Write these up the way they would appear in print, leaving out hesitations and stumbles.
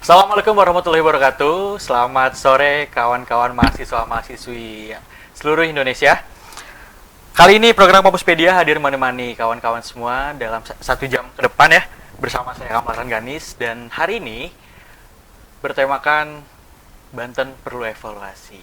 Assalamualaikum warahmatullahi wabarakatuh. Selamat sore kawan-kawan mahasiswa-mahasiswi seluruh Indonesia. Kali ini program Kampuspedia hadir menemani kawan-kawan semua dalam 1 jam ke depan ya, bersama saya Kamlaran Ganis. Dan hari ini bertemakan Banten perlu evaluasi.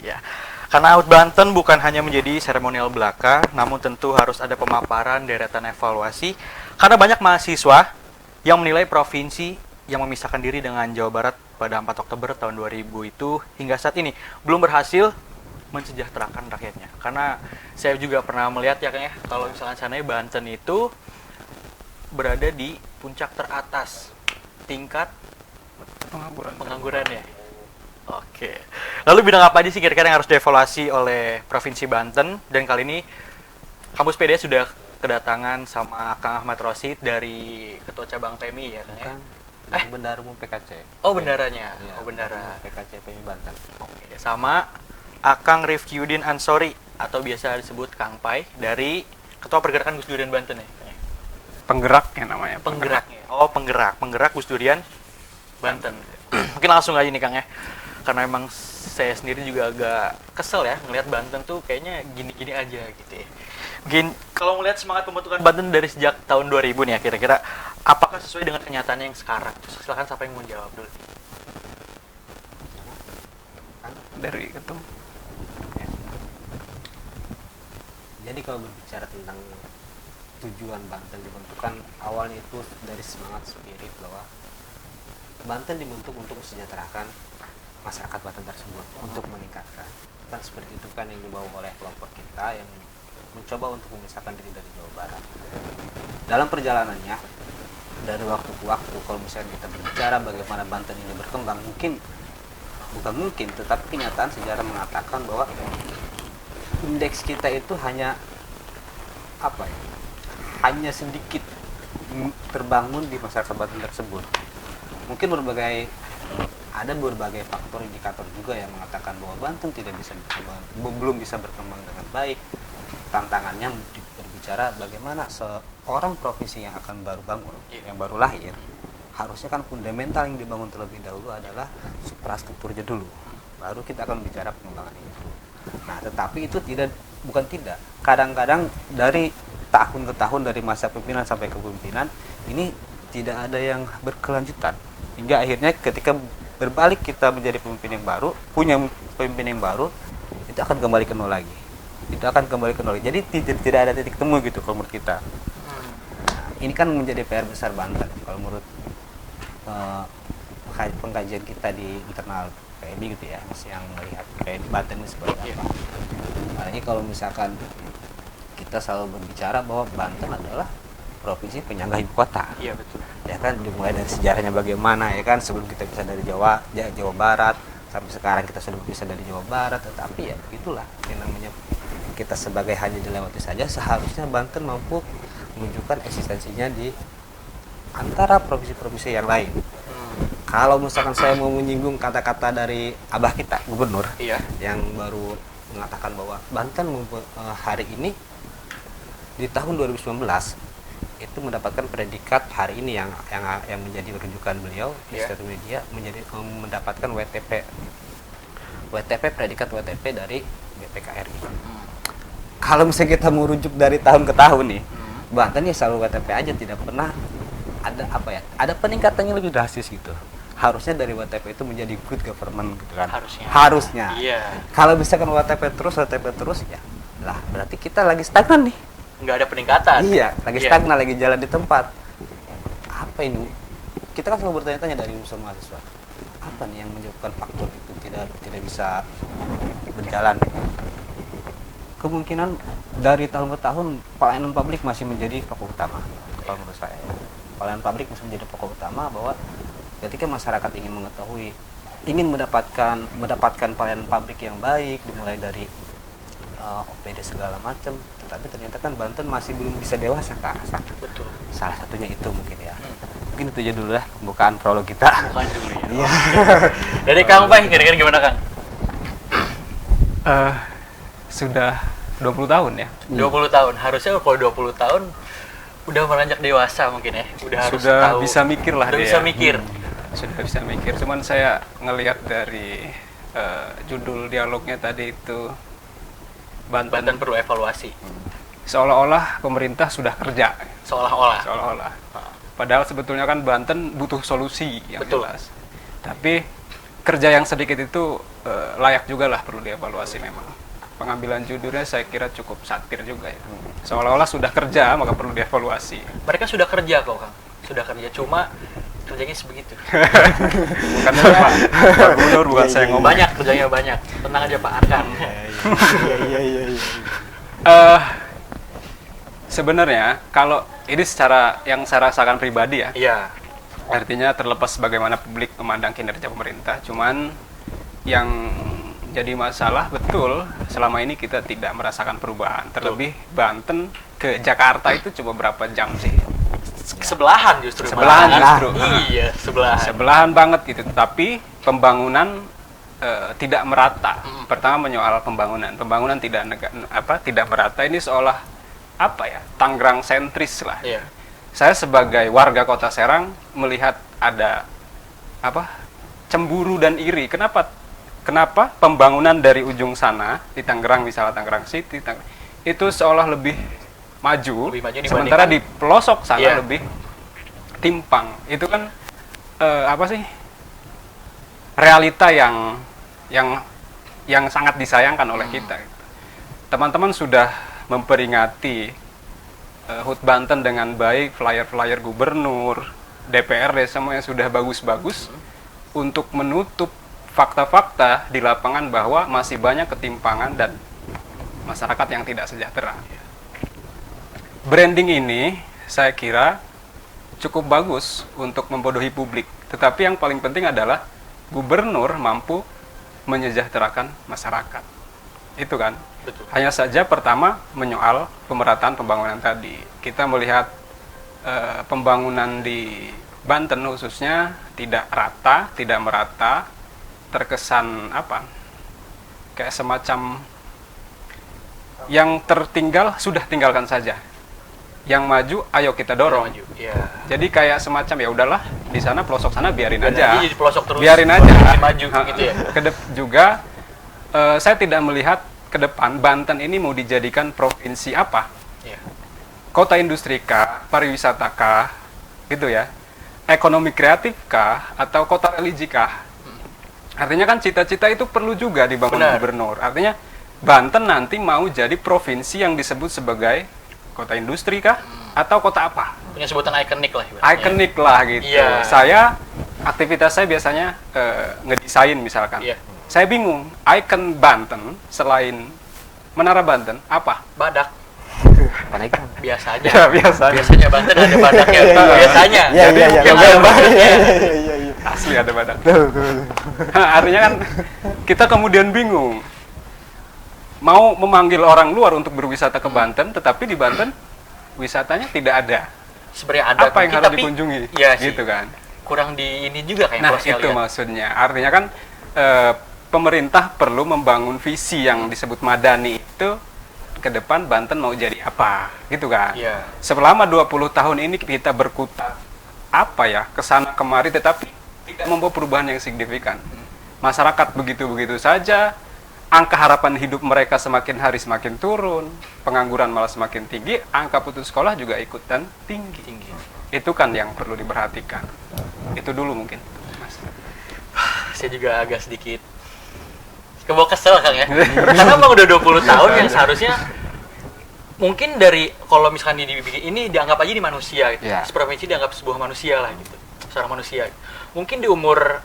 Ya, karena Out Banten bukan hanya menjadi seremonial belaka, namun tentu harus ada pemaparan deretan evaluasi. Karena banyak mahasiswa yang menilai provinsi yang memisahkan diri dengan Jawa Barat pada 4 Oktober tahun 2000 itu hingga saat ini belum berhasil mensejahterakan rakyatnya. Karena saya juga pernah melihat ya Kang ya, kalau misalnya sananya Banten itu berada di puncak teratas tingkat pengangguran ya. Oke. Lalu bidang apa aja sih kira-kira yang harus dievaluasi oleh Provinsi Banten? Dan kali ini Kampuspedia sudah kedatangan sama Kang Ahmad Rosid dari Ketua Cabang PMI ya Kang ya? Bendara Umum PKC. Oh bendaranya, Ya, oh bendara PKC PMI Banten. Oke, sama Akang Rifkyudin Ansori atau biasa disebut Kang Pai dari Ketua Pergerakan Gus Durian Banten ya. Penggeraknya namanya. Penggeraknya. Oh penggerak Gus Durian Banten. Mungkin langsung aja nih Kang ya, karena emang saya sendiri juga agak kesel ya ngelihat Banten tuh kayaknya gini-gini aja gitu ya. Mungkin kalau melihat semangat pembentukan Banten dari sejak tahun 2000 nih ya, kira-kira apakah sesuai dengan kenyataannya yang sekarang? Silakan siapa yang mau jawab dulu. Dari ketum. Jadi kalau berbicara tentang tujuan Banten dibentukkan, awalnya itu dari semangat spirit bahwa Banten dibentuk untuk mensejahterakan masyarakat Banten tersebut, untuk meningkatkan. Kan seperti itu kan yang dibawa oleh kelompok kita yang mencoba untuk memisahkan diri dari Jawa Barat. Dalam perjalanannya, dari waktu ke waktu, kalau misalnya kita berbicara bagaimana Banten ini berkembang, bukan mungkin, tetapi kenyataan sejarah mengatakan bahwa indeks kita itu hanya hanya sedikit terbangun di masyarakat Banten tersebut. Mungkin ada berbagai faktor indikator juga yang mengatakan bahwa Banten belum bisa berkembang dengan baik. Tantangannya berbicara bagaimana seorang provinsi yang akan baru bangun, yang baru lahir, harusnya kan fundamental yang dibangun terlebih dahulu adalah suprastrukturnya dulu, baru kita akan bicara pengembangan itu. Nah, tetapi itu bukan tidak. Kadang-kadang dari tahun ke tahun, dari masa pimpinan sampai kepemimpinan, ini tidak ada yang berkelanjutan. Hingga akhirnya ketika berbalik kita menjadi pemimpin yang baru, punya pemimpin yang baru, itu akan kembali ke nol lagi. Jadi tidak ada titik temu gitu kalau menurut kita. Nah, ini kan menjadi PR besar Banten kalau menurut pengkajian kita di internal PMI gitu ya, yang melihat kayak di Banten ini seperti apa. Apalagi kalau misalkan kita selalu berbicara bahwa Banten adalah provinsi penyangga ibu kota. Iya betul. Ya kan, dimulai dari sejarahnya bagaimana ya kan, sebelum kita bisa dari Jawa Barat sampai sekarang kita sudah bisa dari Jawa Barat, tetapi ya begitulah yang namanya kita sebagai hanya dilewati saja. Seharusnya Banten mampu menunjukkan eksistensinya di antara provinsi-provinsi yang lain. Kalau misalkan saya mau menyinggung kata-kata dari abah kita, gubernur, yang baru mengatakan bahwa Banten hari ini di tahun 2019 itu mendapatkan predikat hari ini yang menjadi rujukan beliau di Statement Media, mendapatkan WTP predikat WTP dari BPKRI. Kalau misalnya kita merujuk dari tahun ke tahun nih, Banten ya selalu WTP aja, tidak pernah ada peningkatan yang lebih drastis gitu. Harusnya dari WTP itu menjadi good government gitu kan. Harusnya. Iya. Kalau misalkan WTP terus ya lah berarti kita lagi stagnan nih. Nggak ada peningkatan. Iya, lagi stagnan, lagi jalan di tempat. Apa ini? Kita kan selalu bertanya-tanya dari unsur mahasiswa. Apa nih yang menyebabkan faktor itu tidak bisa berjalan? Kemungkinan dari tahun ke tahun pelayanan publik masih menjadi pokok utama kalau menurut saya. Pelayanan publik masih menjadi pokok utama, bahwa ketika masyarakat ingin mendapatkan pelayanan publik yang baik, dimulai dari OPD segala macam, tetapi ternyata kan Banten masih belum bisa dewasa ke arah sana. Betul. Salah satunya itu mungkin ya. Mungkin itu aja dulu lah pembukaan prolog kita. Bukan dulu ya. Iya. Dari Kang Pai, kira-kira gimana Kang? Sudah 20 tahun ya. 20 tahun. Harusnya kalau 20 tahun udah meranjak dewasa mungkin ya. Udah harus Sudah tahu. bisa mikir lah Udah dia. bisa mikir. sudah bisa mikir. Cuman saya ngelihat dari judul dialognya tadi itu Banten perlu evaluasi. seolah-olah pemerintah sudah kerja, Seolah-olah. seolah-olah. Padahal sebetulnya kan Banten butuh solusi yang Betul. jelas. Tapi kerja yang sedikit itu layak juga lah perlu dievaluasi memang. Pengambilan judulnya saya kira cukup satir juga ya. Seolah-olah sudah kerja maka perlu dievaluasi. Mereka sudah kerja kok, Kang. Sudah kerja, cuma kerjanya sebegitu. Bukan Pak Gubernur, bukan saya ngomong. Banyak, kerjanya banyak. Tenang aja Pak Arkan. Iya. Sebenarnya kalau ini secara yang saya rasakan pribadi ya, Iya. artinya terlepas bagaimana publik memandang kinerja pemerintah, cuman yang jadi masalah betul selama ini kita tidak merasakan perubahan. Terlebih Banten ke Jakarta itu cuma berapa jam sih? Sebelahan justru. Sebelahan malahan. justru. Iya, sebelahan. Sebelahan banget gitu. Tapi pembangunan tidak merata. Pertama menyoal pembangunan tidak merata. Ini seolah apa ya? Tangerang sentris lah. Iya. Saya sebagai warga Kota Serang melihat ada cemburu dan iri. Kenapa pembangunan dari ujung sana di Tangerang, misalnya Tangerang City, itu seolah lebih maju, Lebih maju sementara di dibandingkan- pelosok sana Iya. lebih timpang. Itu kan realita yang sangat disayangkan oleh kita. Teman-teman sudah memperingati HUT Banten dengan baik, flyer-flyer gubernur, DPRD semuanya sudah bagus-bagus untuk menutup fakta-fakta di lapangan bahwa masih banyak ketimpangan dan masyarakat yang tidak sejahtera. Branding ini saya kira cukup bagus untuk membodohi publik, tetapi yang paling penting adalah gubernur mampu menyejahterakan masyarakat. Itu kan? Betul. Hanya saja pertama menyoal pemerataan pembangunan tadi. Kita melihat pembangunan di Banten khususnya tidak rata, tidak merata, terkesan kayak semacam yang tertinggal sudah tinggalkan saja. Yang maju ayo kita dorong. Maju. Iya. Jadi kayak semacam ya udahlah di sana pelosok sana biarin aja. Jadi pelosok terus. Biarin aja. Maju gitu ya. Juga saya tidak melihat ke depan Banten ini mau dijadikan provinsi apa? Iya. Kota industri kah, pariwisata kah, gitu ya? Ekonomi kreatif kah, atau kota religi kah? Artinya kan cita-cita itu perlu juga dibangun Benar. gubernur. Artinya Banten nanti mau jadi provinsi yang disebut sebagai kota industri kah, atau kota apa? Punya sebutan ikonik lah. ibaratnya. Ikonik lah gitu. Iya. Aktivitas saya biasanya ngedesain misalkan. Iya. Saya bingung, ikon Banten selain Menara Banten apa? Badak. Panaikon. Biasa aja. Ya, biasa. Biasanya Banten ada badaknya. Biasanya. Iya, iya, iya. Yang Iya, ada badaknya. iya. Asli ada badak. Artinya kan kita kemudian bingung. Mau memanggil orang luar untuk berwisata ke Banten, tetapi di Banten wisatanya tidak ada. Sebenarnya ada. Apa yang mungkin, harus tapi dikunjungi? Iya sih. Gitu kan. Kurang di ini juga kayak Nah, kalau saya itu lihat. maksudnya. Artinya kan pemerintah perlu membangun visi yang disebut Madani itu ke depan Banten mau jadi apa, gitu kan? Iya. Selama 20 tahun ini kita berkutat kesana kemari, tetapi tidak membawa perubahan yang signifikan. Masyarakat begitu-begitu saja, angka harapan hidup mereka semakin hari semakin turun, pengangguran malah semakin tinggi, angka putus sekolah juga ikutan tinggi. Itu kan yang perlu diperhatikan. Itu dulu mungkin, Mas. Saya juga agak sedikit kebawa kesel Kang ya. Karena emang udah 20 tahun yang seharusnya mungkin dari kalau misalkan dibikin ini dianggap aja di manusia gitu. Iya. Seprovinsi dianggap sebuah manusia lah gitu. Seorang manusia. Mungkin di umur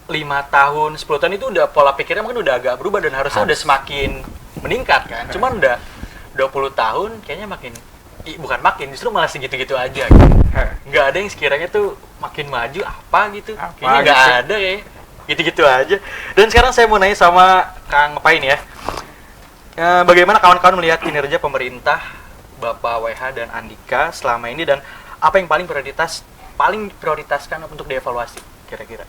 5 tahun, 10 tahun itu udah pola pikirnya mungkin udah agak berubah dan harusnya udah semakin meningkat kan. Cuman udah 20 tahun kayaknya bukan makin, justru malah segitu-gitu aja gitu. Nggak ada yang sekiranya tuh makin maju apa gitu. Apa Kayaknya nggak gitu. ada ya. Gitu-gitu aja. Dan sekarang saya mau nanya sama Kang Pain ya. Bagaimana kawan-kawan melihat kinerja pemerintah Bapak WH dan Andika selama ini dan apa yang paling prioritaskan untuk dievaluasi kira-kira?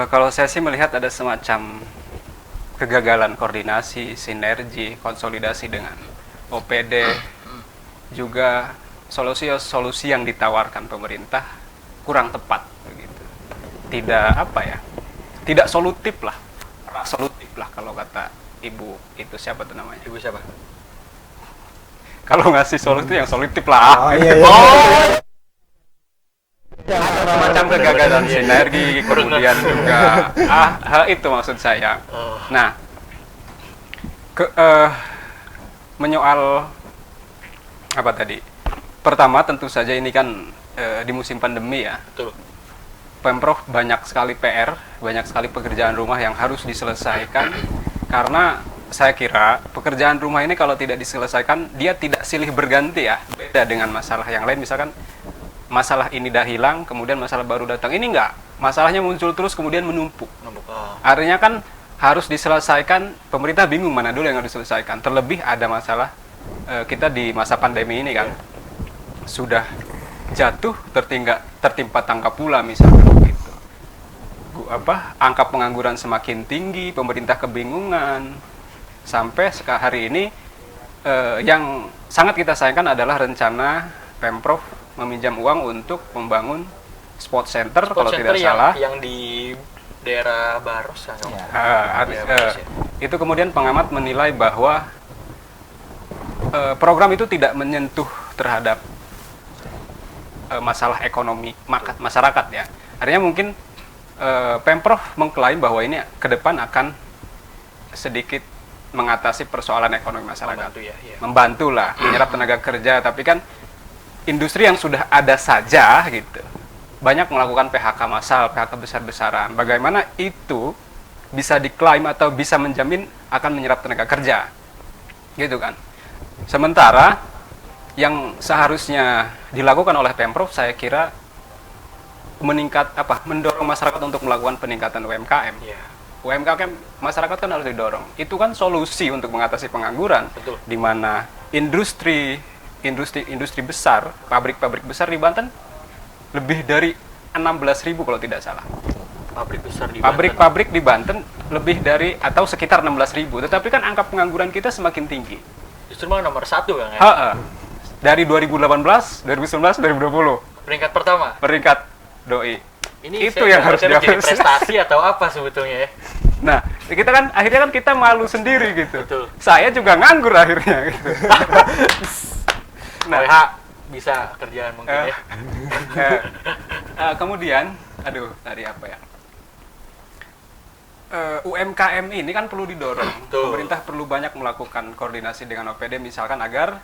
Kalau saya sih melihat ada semacam kegagalan koordinasi, sinergi, konsolidasi dengan OPD, juga solusi yang ditawarkan pemerintah kurang tepat begitu. tidak solutif lah, solutif lah kalau kata ibu itu siapa tuh namanya? Ibu siapa? Kalau ngasih solutif yang solutif lah. Oh iya. Oh, Semacam kegagalan sinergi, kemudian juga itu maksud saya. Nah, menyoal apa tadi? Pertama tentu saja ini kan di musim pandemi ya. betul. Pemprov banyak sekali PR, banyak sekali pekerjaan rumah yang harus diselesaikan karena saya kira pekerjaan rumah ini kalau tidak diselesaikan dia tidak silih berganti ya. Beda dengan masalah yang lain, misalkan masalah ini dah hilang kemudian masalah baru datang. Ini enggak, masalahnya muncul terus kemudian menumpuk. Artinya kan harus diselesaikan, pemerintah bingung mana dulu yang harus diselesaikan. Terlebih ada masalah kita di masa pandemi ini kan sudah jatuh tertimpa tangga pula misalnya gitu. Angka pengangguran semakin tinggi, pemerintah kebingungan. Sampai hari ini yang sangat kita sayangkan adalah rencana Pemprov meminjam uang untuk membangun sport center kalau tidak salah yang di daerah Baros kan. Itu kemudian pengamat menilai bahwa program itu tidak menyentuh terhadap masalah ekonomi masyarakat ya. Artinya mungkin Pemprov mengklaim bahwa ini ke depan akan sedikit mengatasi persoalan ekonomi masyarakat. Membantulah menyerap tenaga kerja, tapi kan industri yang sudah ada saja gitu banyak melakukan PHK massal, PHK besar-besaran. Bagaimana itu bisa diklaim atau bisa menjamin akan menyerap tenaga kerja, gitu kan? Sementara yang seharusnya dilakukan oleh Pemprov, saya kira mendorong masyarakat untuk melakukan peningkatan UMKM. UMKM masyarakat kan harus didorong. Itu kan solusi untuk mengatasi pengangguran. Betul. Di mana industri besar, pabrik-pabrik besar di Banten lebih dari 16.000 kalau tidak salah. Pabrik-pabrik di Banten lebih dari atau sekitar 16.000. Tetapi kan angka pengangguran kita semakin tinggi. Justru malah nomor 1 kan ya? Dari 2018, 2019, 2020. Peringkat pertama. Peringkat doi. Ini itu yang harus jadi prestasi atau apa sebetulnya ya? Nah, kita kan akhirnya kita malu sendiri gitu. Betul. Saya juga nganggur akhirnya gitu. Nah, bisa kerjaan mungkin ya. Kemudian, tadi apa ya? UMKM ini kan perlu didorong. Betul. Pemerintah perlu banyak melakukan koordinasi dengan OPD misalkan agar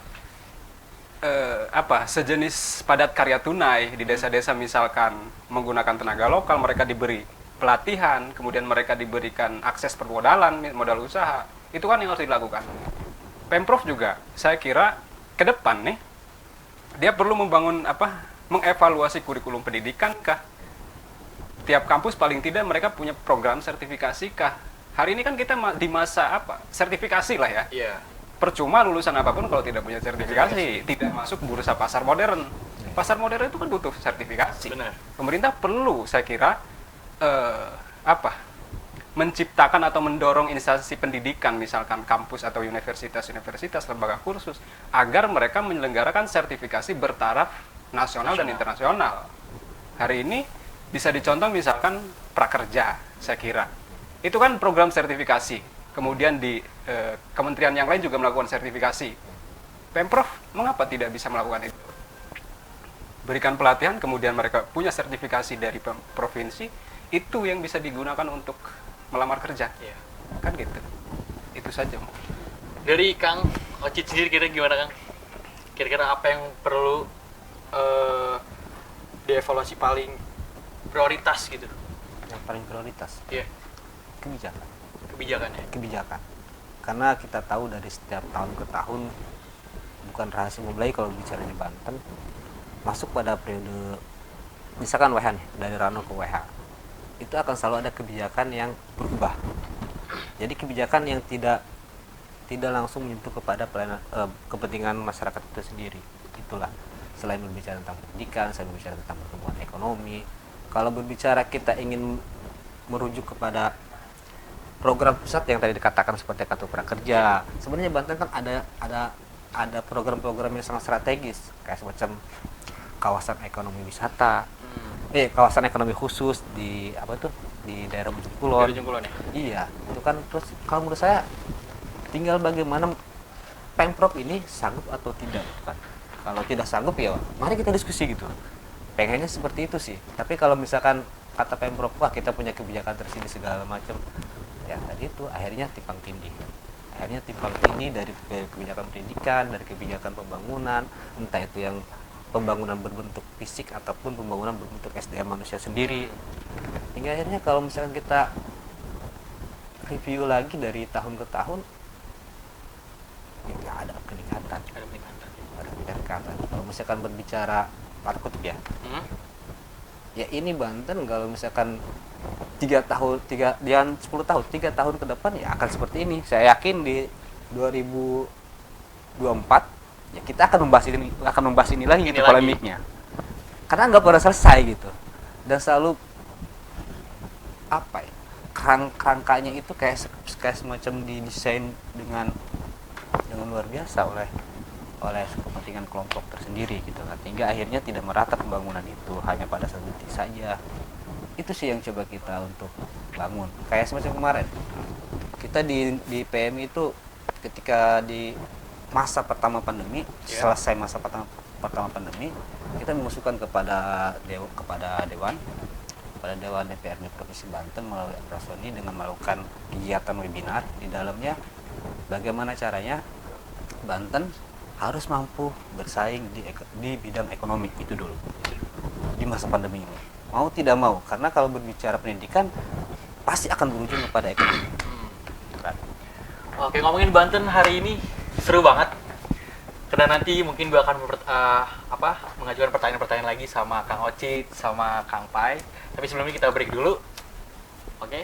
sejenis padat karya tunai di desa-desa misalkan menggunakan tenaga lokal, mereka diberi pelatihan, kemudian mereka diberikan akses permodalan, modal usaha. Itu kan yang harus dilakukan. Pemprov juga, saya kira ke depan nih dia perlu mengevaluasi kurikulum pendidikan kah? Tiap kampus paling tidak mereka punya program sertifikasi kah? Hari ini kan kita di masa sertifikasi lah ya. Iya. Percuma lulusan apapun kalau tidak punya sertifikasi, tidak masuk bursa pasar modern. Pasar modern itu kan butuh sertifikasi. Benar. Pemerintah perlu, saya kira, menciptakan atau mendorong instansi pendidikan, misalkan kampus atau universitas lembaga kursus, agar mereka menyelenggarakan sertifikasi bertaraf nasional dan internasional. Hari ini bisa dicontoh misalkan prakerja, saya kira. Itu kan program sertifikasi. Kemudian di kementerian yang lain juga melakukan sertifikasi. Pemprov mengapa tidak bisa melakukan itu? Berikan pelatihan, kemudian mereka punya sertifikasi dari provinsi, itu yang bisa digunakan untuk melamar kerja. Iya. Kan gitu. Itu saja. Dari Kang Ocit sendiri kira gimana Kang? Kira-kira apa yang perlu dievaluasi paling prioritas gitu? Yang paling prioritas Iya. kebijakan. Karena kita tahu dari setiap tahun ke tahun, bukan rahasia mulai kalau bicara di Banten, masuk pada periode misalkan WH nih, dari Rano ke WH, itu akan selalu ada kebijakan yang berubah. Jadi kebijakan yang tidak langsung menyentuh kepada kepentingan masyarakat itu sendiri. Itulah, selain berbicara tentang pendidikan, selain berbicara tentang pertumbuhan ekonomi, kalau berbicara kita ingin merujuk kepada program pusat yang tadi dikatakan seperti kartu prakerja, sebenarnya Banten kan ada program-program yang sangat strategis, kayak semacam kawasan ekonomi wisata, kawasan ekonomi khusus di apa tuh di daerah Ujung Kulon. Dari Jungkulon ya. Iya, itu kan terus kalau menurut saya tinggal bagaimana Pemprov ini sanggup atau tidak kan. Kalau tidak sanggup ya mari kita diskusi gitu. Pengennya seperti itu sih. Tapi kalau misalkan kata Pemprov, wah kita punya kebijakan tersini segala macam, ya tadi itu akhirnya timpang tindih. Akhirnya timpang tindih dari kebijakan pendidikan, dari kebijakan pembangunan, entah itu yang pembangunan berbentuk fisik ataupun pembangunan berbentuk SDM manusia sendiri. Hingga akhirnya kalau misalkan kita review lagi dari tahun ke tahun, ya nggak ada peningkatan. Ada peningkatan. Ada peningkatan. Kalau misalkan berbicara pada kutub ya, ya ini Banten kalau misalkan 10 tahun 3 tahun ke depan ya akan seperti ini. Saya yakin di 2024 ya kita akan membahas ini lagi gitu polemiknya, karena nggak pernah selesai gitu, dan selalu apa ya, kerangkanya itu kayak semacam didesain dengan luar biasa oleh kepentingan kelompok tersendiri gitu kan, hingga akhirnya tidak merata pembangunan itu, hanya pada satu titik saja. Itu sih yang coba kita untuk bangun, kayak semacam kemarin kita di PMI itu ketika di masa pertama pandemi, selesai masa pertama pandemi, kita mengusulkan kepada Dewan DPRD Provinsi Banten melalui Prasoni dengan melakukan kegiatan webinar. Di dalamnya bagaimana caranya Banten harus mampu bersaing di bidang ekonomi itu dulu di masa pandemi ini, mau tidak mau, karena kalau berbicara pendidikan pasti akan berujung kepada ekonomi. Oke, ngomongin Banten hari ini seru banget, karena nanti mungkin gue akan mengajukan pertanyaan-pertanyaan lagi sama Kang Ocit sama Kang Pai, tapi sebelumnya kita break dulu. Oke.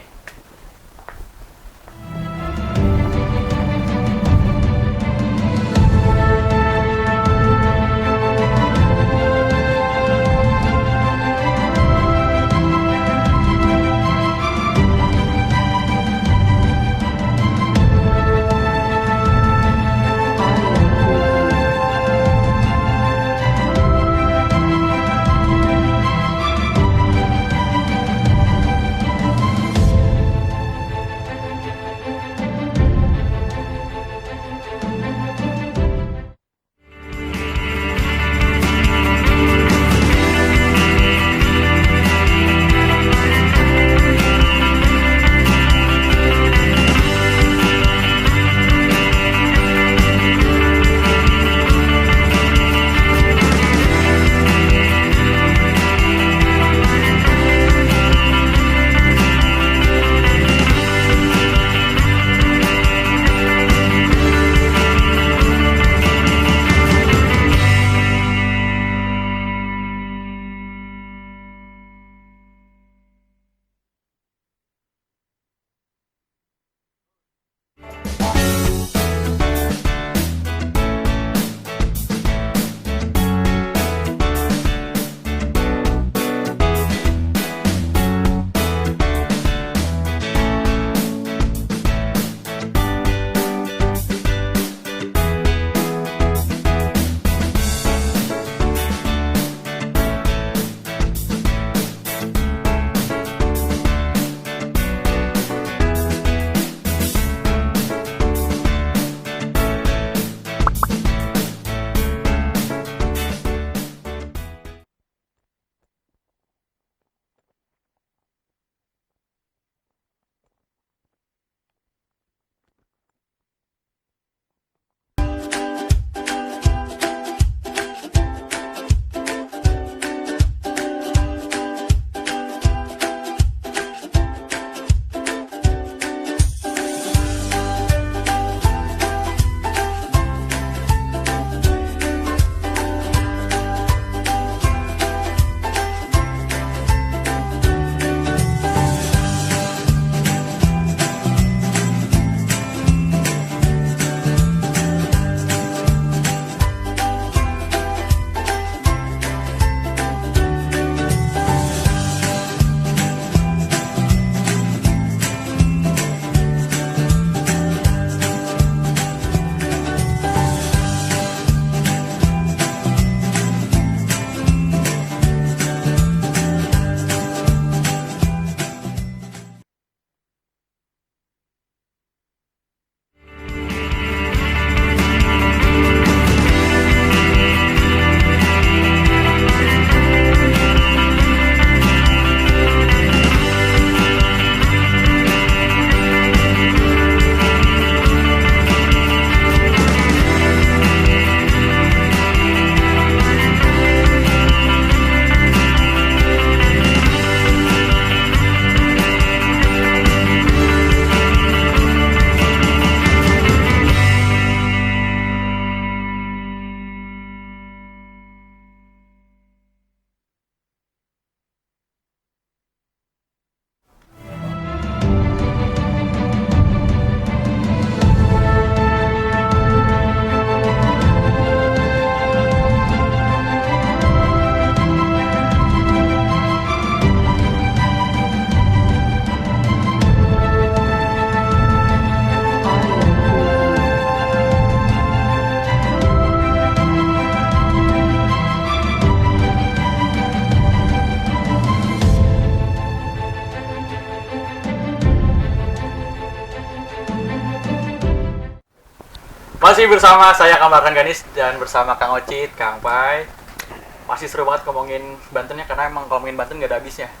Masih bersama saya Kamarkan Ganis dan bersama Kang Ocit, Kang Pai. Masih seru banget ngomongin Bantennya karena emang ngomongin Banten gak ada habisnya.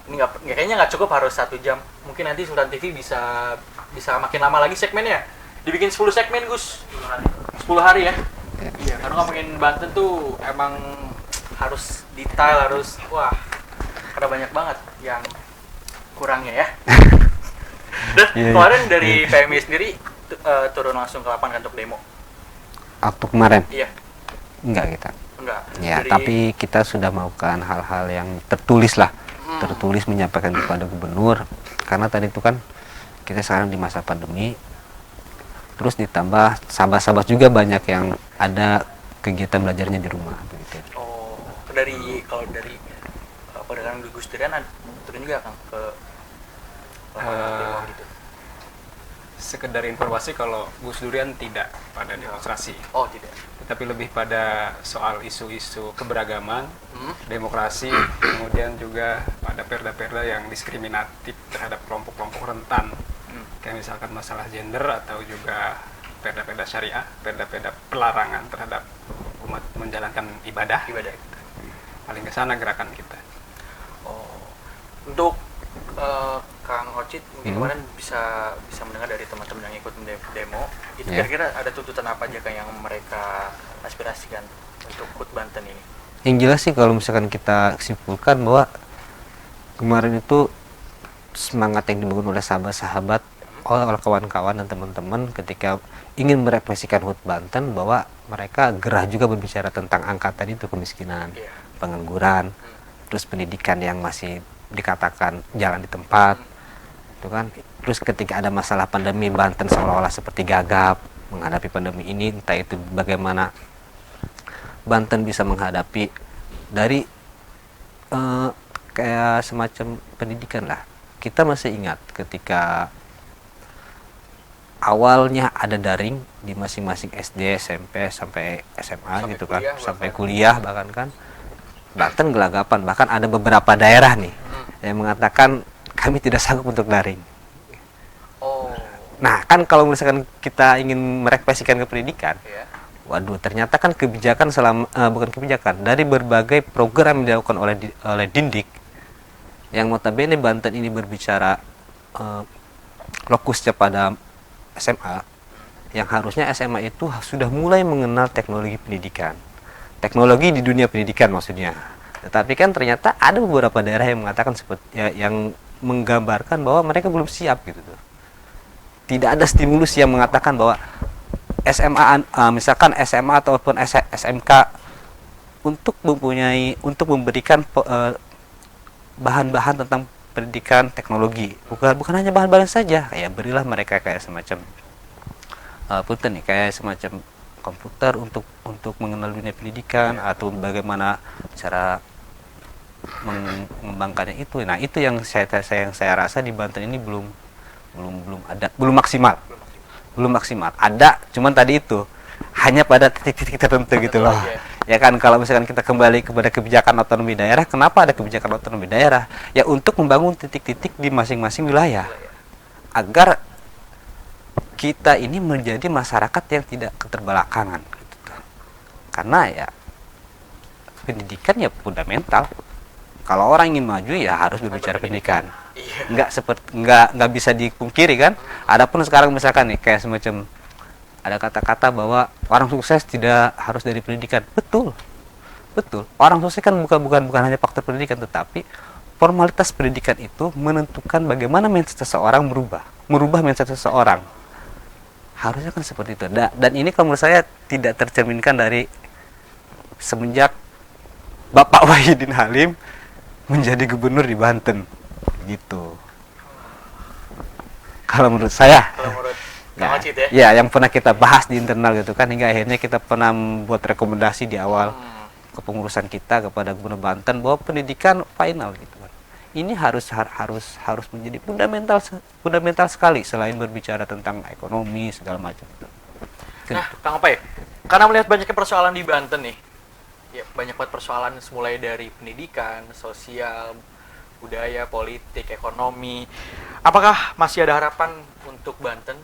Ini kayaknya nggak cukup harus 1 jam. Mungkin nanti Sultan TV bisa makin lama lagi segmennya. Dibikin 10 segmen, Gus. 10 hari ya. Iya, karena ngomongin Banten tuh emang harus detail, harus wah. Karena banyak banget yang kurangnya ya. Dan kemarin dari PMI sendiri turun langsung ke lapangan untuk demo. Waktu kemarin? Iya. Enggak kita. Enggak. Ya, tapi kita sudah melakukan hal-hal yang tertulis lah. Tertulis menyampaikan kepada gubernur. Karena tadi itu kan kita sekarang di masa pandemi. Terus ditambah sahabat-sahabat juga banyak yang ada kegiatan belajarnya di rumah begitu. Oh, kalau dari pedagang Gus Durian turun juga Kang ke lapangan demo gitu. Sekedar informasi kalau Gus Durian tidak pada demonstrasi. Oh, tidak. Tetapi lebih pada soal isu-isu keberagaman, demokrasi, kemudian juga pada perda-perda yang diskriminatif terhadap kelompok-kelompok rentan. Kayak misalkan masalah gender atau juga perda-perda syariah, perda-perda pelarangan terhadap umat menjalankan ibadah. Paling ke sana gerakan kita. Oh. Untuk Kang Ocit mungkin kemarin bisa mendengar dari teman-teman yang ikut demo itu kira-kira ada tuntutan apa aja yang mereka aspirasikan untuk HUT Banten ini? Yang jelas sih kalau misalkan kita simpulkan bahwa kemarin itu semangat yang dibangun oleh sahabat-sahabat, oleh kawan-kawan dan teman-teman ketika ingin merepresikan HUT Banten, bahwa mereka gerah juga berbicara tentang angka tadi itu, kemiskinan, pengangguran, terus pendidikan yang masih dikatakan jalan di tempat, itu kan. Terus ketika ada masalah pandemi, Banten seolah-olah seperti gagap menghadapi pandemi ini. Entah itu bagaimana Banten bisa menghadapi dari kayak semacam pendidikan lah. Kita masih ingat ketika awalnya ada daring di masing-masing SD, SMP sampai SMA gitu kan, sampai kuliah bahkan kan. Banten gelagapan, bahkan ada beberapa daerah nih yang mengatakan kami tidak sanggup untuk daring. Oh. Nah, kan kalau misalkan kita ingin merepresikan ke pendidikan, waduh, ternyata kan kebijakan bukan kebijakan, dari berbagai program yang dilakukan oleh Dindik, yang notabene Banten ini berbicara fokusnya pada SMA, yang harusnya SMA itu sudah mulai mengenal teknologi pendidikan. Teknologi di dunia pendidikan maksudnya. Tetapi kan ternyata ada beberapa daerah yang mengatakan seperti yang menggambarkan bahwa mereka belum siap gitu tuh. Tidak ada stimulus yang mengatakan bahwa SMA misalkan SMA ataupun SMK untuk memberikan bahan-bahan tentang pendidikan teknologi. Bukan hanya bahan-bahan saja, kayak berilah mereka kayak semacam kayak semacam komputer untuk mengenal dunia pendidikan, atau bagaimana cara mengembangkannya itu. Nah, itu yang saya rasa di Banten ini belum maksimal. Belum maksimal. Ada, cuman tadi itu hanya pada titik-titik tertentu gitu loh. Ya kan, kalau misalkan kita kembali kepada kebijakan otonomi daerah, kenapa ada kebijakan otonomi daerah? Ya untuk membangun titik-titik di masing-masing wilayah. Agar kita ini menjadi masyarakat yang tidak keterbelakangan gitu. Karena ya pendidikan ya fundamental. Kalau orang ingin maju ya harus berbicara pendidikan. Nggak bisa dipungkiri kan. Adapun sekarang misalkan nih kayak semacam ada kata-kata bahwa orang sukses tidak harus dari pendidikan. Betul. Orang sukses kan bukan hanya faktor pendidikan, tetapi formalitas pendidikan itu menentukan bagaimana mindset seseorang merubah mindset seseorang. Harusnya kan seperti itu. Dan ini kalau menurut saya tidak tercerminkan dari semenjak Bapak Wahidin Halim menjadi gubernur di Banten gitu. Kalau menurut saya. Kalau menurut Nah, Kang Ocit ya? ya, yang pernah kita bahas di internal gitu kan, hingga akhirnya kita pernah membuat rekomendasi di awal kepengurusan kita kepada Gubernur Banten bahwa pendidikan final gitu kan. Ini harus menjadi fundamental sekali selain berbicara tentang ekonomi segala macam itu. Nah, Kang Pai, karena melihat banyaknya persoalan di Banten nih, ya banyak banget persoalan mulai dari pendidikan, sosial, budaya, politik, ekonomi. Apakah masih ada harapan untuk Banten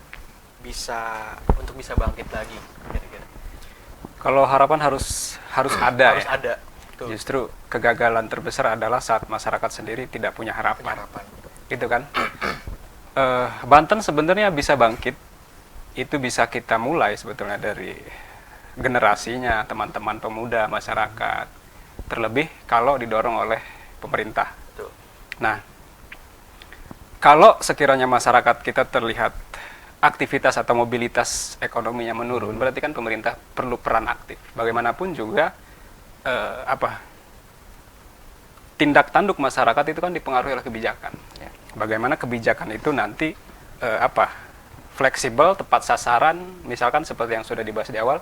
bisa bangkit lagi kira-kira? Kalau harapan harus ada Harus ya. ada. Tuh. Justru kegagalan terbesar adalah saat masyarakat sendiri tidak punya harapan. Gitu kan? Banten sebenarnya bisa bangkit. Itu bisa kita mulai sebetulnya dari generasinya, teman-teman pemuda, masyarakat. Terlebih kalau didorong oleh pemerintah. Betul. Nah, kalau sekiranya masyarakat kita terlihat aktivitas atau mobilitas ekonominya menurun, berarti kan pemerintah perlu peran aktif. Bagaimanapun juga tindak tanduk masyarakat itu kan dipengaruhi oleh kebijakan. Ya. Bagaimana kebijakan itu nanti fleksibel, tepat sasaran, misalkan seperti yang sudah dibahas di awal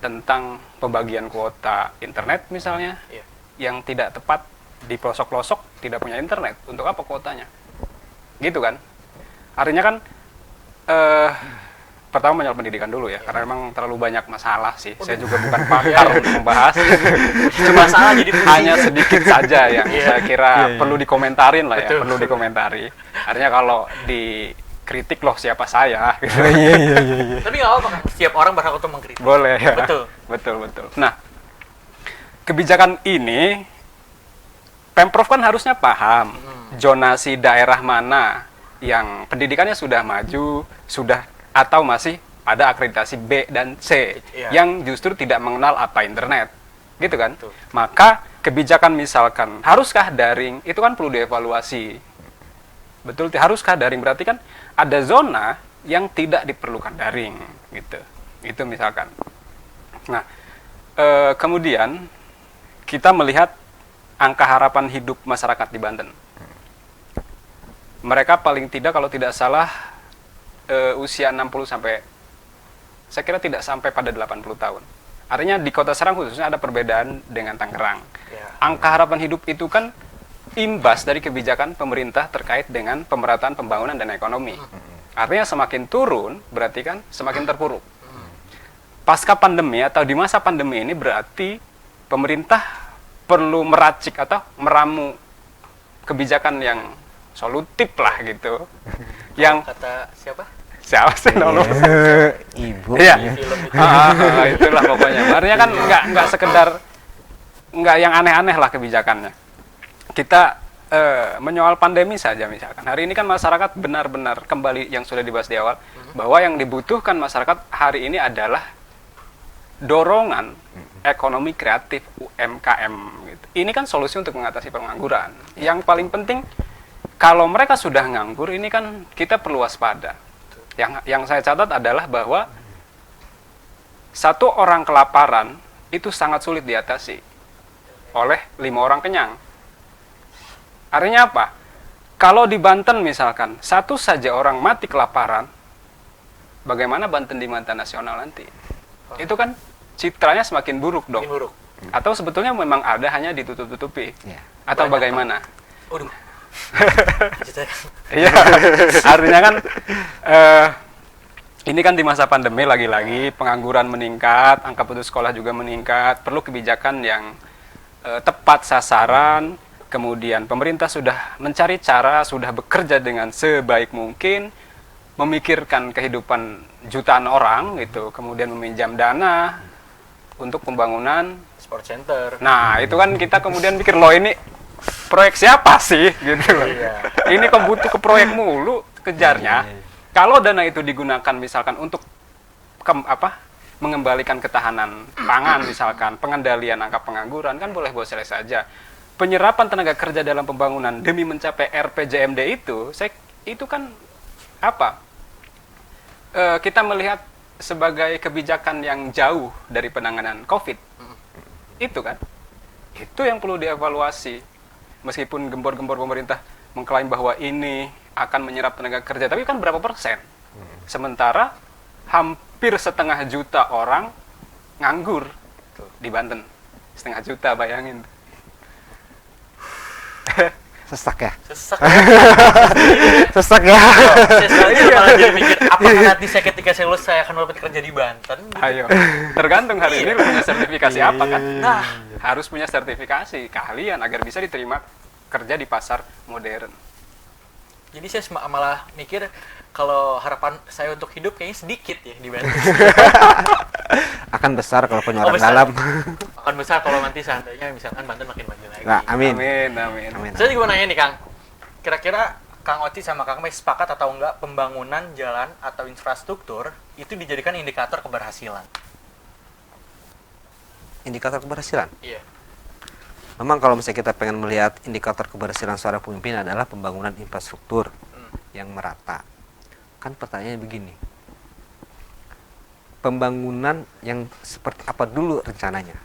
tentang pembagian kuota internet misalnya, yang tidak tepat di pelosok-pelosok tidak punya internet, untuk apa kuotanya? Gitu kan? Artinya kan pertama menyoal pendidikan dulu ya, karena memang terlalu banyak masalah sih. Saya juga bukan pakar untuk membahas. Cuma masalah jadi hanya sedikit saja yang saya kira perlu dikomentarin lah ya, perlu dikomentari. Artinya kalau dikritik loh siapa saya gitu. Tapi nggak apa-apa kan, setiap orang berhak untuk mengkritik. Boleh ya. Betul. Betul. Nah, kebijakan ini Pemprov kan harusnya paham zonasi daerah mana yang pendidikannya sudah maju, sudah atau masih ada akreditasi B dan C yang justru tidak mengenal apa internet, gitu kan? Betul. Maka kebijakan misalkan haruskah daring, itu kan perlu dievaluasi. Betul, haruskah daring berarti kan ada zona yang tidak diperlukan daring, gitu. Itu misalkan. Nah, kemudian kita melihat angka harapan hidup masyarakat di Banten. Mereka paling tidak kalau tidak salah usia 60 sampai, saya kira tidak sampai pada 80 tahun. Artinya di Kota Serang khususnya ada perbedaan dengan Tangerang. Angka harapan hidup itu kan imbas dari kebijakan pemerintah terkait dengan pemerataan pembangunan dan ekonomi. Artinya semakin turun berarti kan semakin terpuruk. Pasca pandemi atau di masa pandemi ini berarti pemerintah perlu meracik atau meramu kebijakan yang solutif lah gitu. Yang kata siapa? Siapa sih Ibu. Iya. Itulah pokoknya. Artinya kan nggak sekedar, nggak yang aneh-aneh lah kebijakannya. Kita menyoal pandemi saja misalkan. Hari ini kan masyarakat benar-benar kembali yang sudah dibahas di awal, bahwa yang dibutuhkan masyarakat hari ini adalah dorongan ekonomi kreatif UMKM. Gitu. Ini kan solusi untuk mengatasi pengangguran. Yang paling penting, kalau mereka sudah nganggur, ini kan kita perlu waspada. Yang saya catat adalah bahwa satu orang kelaparan itu sangat sulit diatasi oleh 5 orang kenyang. Artinya apa? Kalau di Banten misalkan, satu saja orang mati kelaparan, bagaimana Banten di mata nasional nanti? Itu kan citranya semakin buruk dong. Buruk. Atau sebetulnya memang ada hanya ditutup-tutupi? Atau bagaimana? Waduh. Iya, artinya kan ini kan di masa pandemi lagi-lagi pengangguran meningkat, angka putus sekolah juga meningkat, perlu kebijakan yang tepat sasaran. Kemudian pemerintah sudah mencari cara, sudah bekerja dengan sebaik mungkin, memikirkan kehidupan jutaan orang gitu, kemudian meminjam dana untuk pembangunan Sport center. Nah, itu kan kita kemudian pikir, loh ini proyek siapa sih gitu loh. Ini kok butuh ke proyek mulu kejarnya. Kalau dana itu digunakan misalkan untuk mengembalikan ketahanan pangan misalkan, pengendalian angka pengangguran, kan boleh-boleh saja. Penyerapan tenaga kerja dalam pembangunan demi mencapai RPJMD itu kan kita melihat sebagai kebijakan yang jauh dari penanganan COVID. Itu kan, itu yang perlu dievaluasi. Meskipun gembor-gembor pemerintah mengklaim bahwa ini akan menyerap tenaga kerja, tapi kan berapa persen? Sementara hampir 500 juta orang nganggur di Banten. 500 juta, bayangin. Sesak ya? Sesak. Sesak ya? Saya malah jadi mikir, apakah nanti ketika saya lulus saya akan dapat kerja di Banten? Ayo, tergantung hari ini punya sertifikasi apa kan? Nah, harus punya sertifikasi keahlian agar bisa diterima kerja di pasar modern. Jadi saya malah mikir kalau harapan saya untuk hidup kayaknya sedikit ya di Banten. Akan besar kalau punya orang besar. dalam. Akan besar kalau nanti seandainya misalkan Banten makin maju lagi. Nah, amin. Amin. Amin. Saya juga mau nanya nih Kang, kira-kira Kang Oci sama Kang Mai sepakat atau enggak pembangunan jalan atau infrastruktur itu dijadikan indikator keberhasilan? Indikator keberhasilan. Iya. Memang kalau misalnya kita pengen melihat indikator keberhasilan seorang pemimpin adalah pembangunan infrastruktur yang merata. Kan pertanyaannya begini. Pembangunan yang seperti apa dulu rencananya?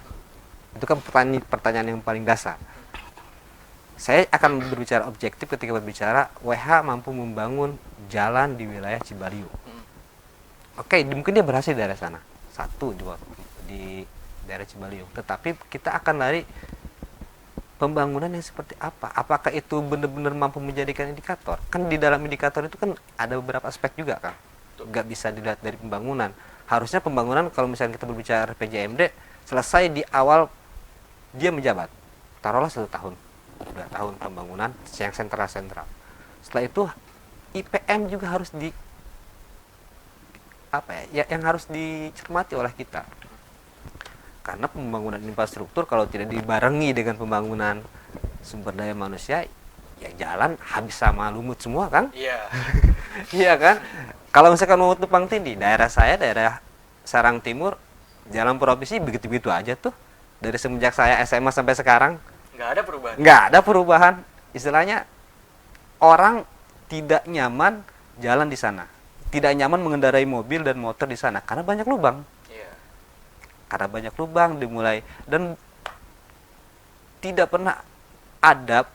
Itu kan pertanyaan yang paling dasar. Saya akan berbicara objektif ketika berbicara WH mampu membangun jalan di wilayah Cibaliu. Oke, mungkin dia berhasil dari sana. Satu di daerah Cibaliu. Tetapi kita akan lari pembangunan yang seperti apa? Apakah itu benar-benar mampu menjadikan indikator? Kan di dalam indikator itu kan ada beberapa aspek juga kan. Nggak bisa dilihat dari pembangunan. Harusnya pembangunan kalau misalnya kita berbicara RPJMD selesai di awal dia menjabat. Taruhlah 1 tahun, 2 tahun pembangunan yang sentral. Setelah itu IPM juga harus yang harus dicermati oleh kita. Karena pembangunan infrastruktur kalau tidak dibarengi dengan pembangunan sumber daya manusia, ya jalan habis sama lumut semua kan? Iya. Iya kan? Kalau misalkan mau tumpang tindih, daerah saya, daerah Sarang Timur, jalan provinsi begitu-begitu aja tuh. Dari semenjak saya SMA sampai sekarang, Nggak ada perubahan. nggak ada perubahan. Istilahnya orang tidak nyaman jalan di sana, tidak nyaman mengendarai mobil dan motor di sana karena banyak lubang. Karena banyak lubang dimulai dan tidak pernah ada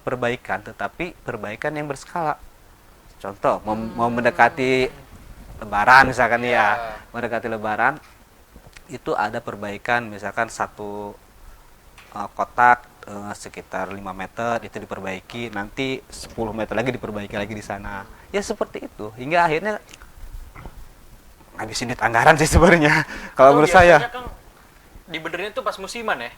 perbaikan, tetapi perbaikan yang berskala. Contoh mau mendekati Lebaran misalkan ya, mendekati Lebaran itu ada perbaikan misalkan satu kotak sekitar 5 meter itu diperbaiki, nanti 10 meter lagi diperbaiki lagi di sana. Ya seperti itu hingga akhirnya ngabisin duit anggaran sih sebenarnya kalau menurut saya. Kan dibenerin tuh pas musiman ya.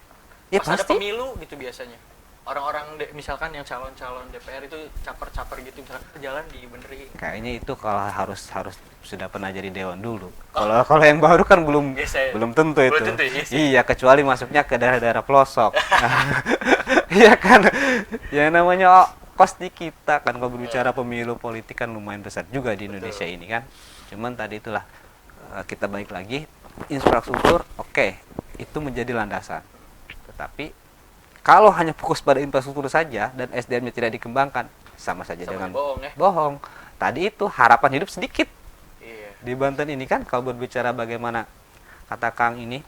Ya pas ada pasti. pemilu gitu biasanya. Orang-orang misalkan yang calon-calon DPR itu caper-caper gitu misalkan jalan dibenerin. Kayaknya itu kalau harus sudah pernah jadi dewan dulu. Kalau yang baru kan belum belum tentu itu. Belum tentu, yes. Iya, kecuali masuknya ke daerah-daerah pelosok. Iya kan. Ya namanya kos di kita kan kalau berbicara pemilu politik kan lumayan besar juga di Indonesia ini kan. Cuman tadi itulah kita balik lagi infrastruktur oke, itu menjadi landasan. Tetapi kalau hanya fokus pada infrastruktur saja dan SDM-nya tidak dikembangkan sama saja dengan bohong. Tadi itu harapan hidup sedikit. Iya. Di Banten ini kan kalau berbicara bagaimana kata Kang ini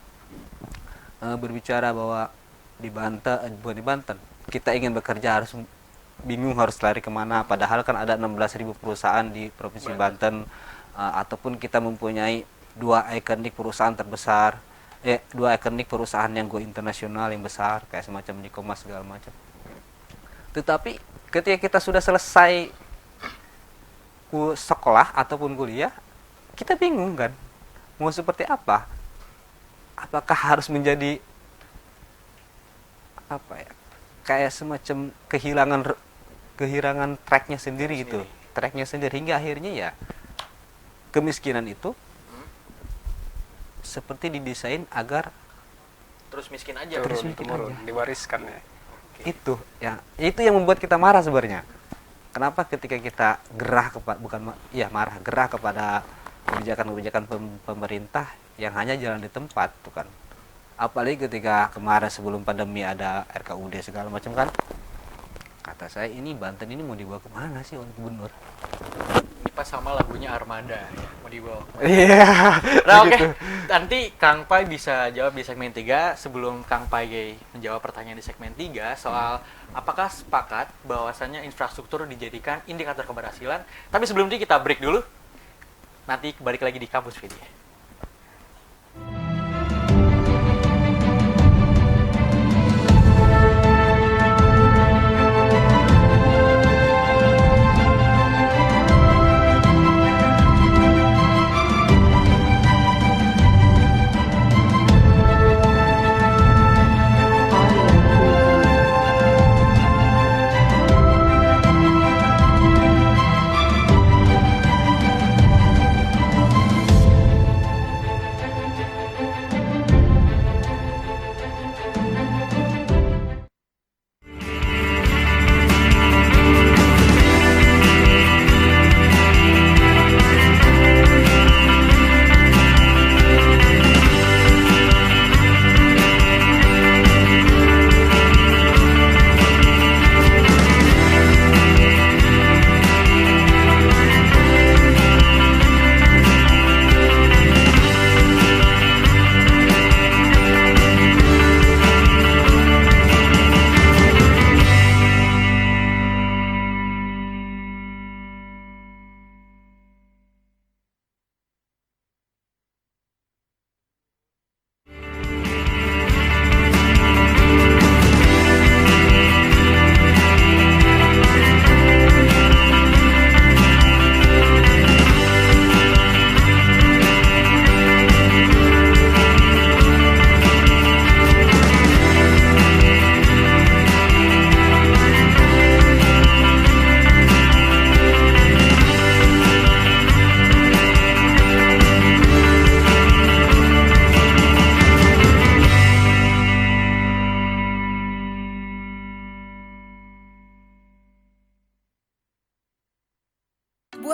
berbicara bahwa di Banten kita ingin bekerja harus bingung harus lari kemana, padahal kan ada 16.000 perusahaan di Provinsi Banten. Ataupun kita mempunyai 2 ikonik perusahaan terbesar, 2 ikonik perusahaan yang go internasional yang besar kayak semacam Nikomas segala macam. Tetapi ketika kita sudah selesai sekolah ataupun kuliah, kita bingung kan mau seperti apa? Apakah harus menjadi kayak semacam kehilangan tracknya sendiri gitu, tracknya sendiri hingga akhirnya ya kemiskinan itu seperti didesain agar terus miskin aja, terus miskin aja. Diwariskan ya. Itu yang membuat kita marah sebenarnya. Kenapa ketika kita gerah kepada kebijakan pemerintah yang hanya jalan di tempat tuh kan. Apalagi ketika kemarin sebelum pandemi ada RKUD segala macam kan. Kata saya ini Banten ini mau dibawa kemana sih oleh gubernur? Pas sama lagunya Armada ya, mau dibawa. Iya. Nah, oke. Nanti Kang Pai bisa jawab di segmen 3 sebelum Kang Pai menjawab pertanyaan di segmen 3 soal apakah sepakat bahwasannya infrastruktur dijadikan indikator keberhasilan. Tapi sebelum itu kita break dulu. Nanti balik lagi di Kampus Vidya.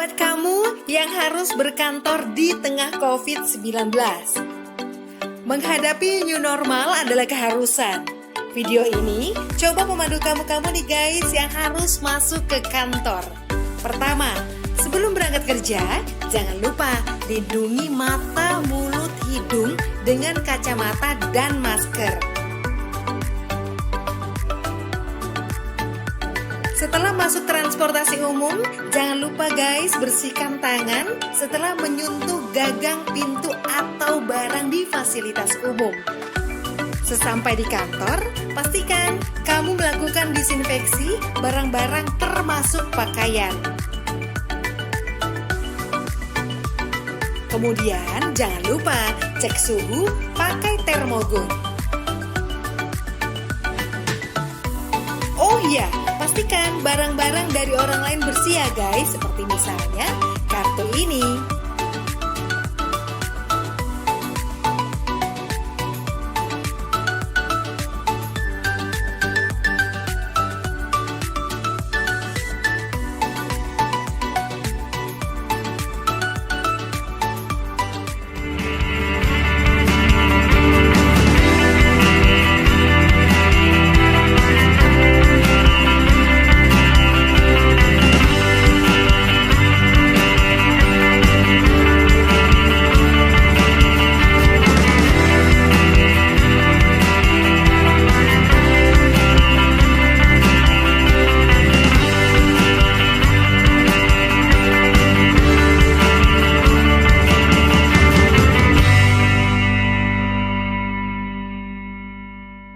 buat kamu yang harus berkantor di tengah COVID-19. Menghadapi new normal adalah keharusan. Video ini coba memandu kamu-kamu nih guys yang harus masuk ke kantor. Pertama, sebelum berangkat kerja, jangan lupa lindungi mata, mulut, hidung dengan kacamata dan masker. Setelah masuk transportasi umum, jangan lupa guys bersihkan tangan setelah menyentuh gagang pintu atau barang di fasilitas umum. Sesampai di kantor, pastikan kamu melakukan disinfeksi barang-barang termasuk pakaian. Kemudian jangan lupa cek suhu pakai termogun. Oh iya, pastikan barang-barang dari orang lain bersih ya guys, seperti misalnya kartu ini.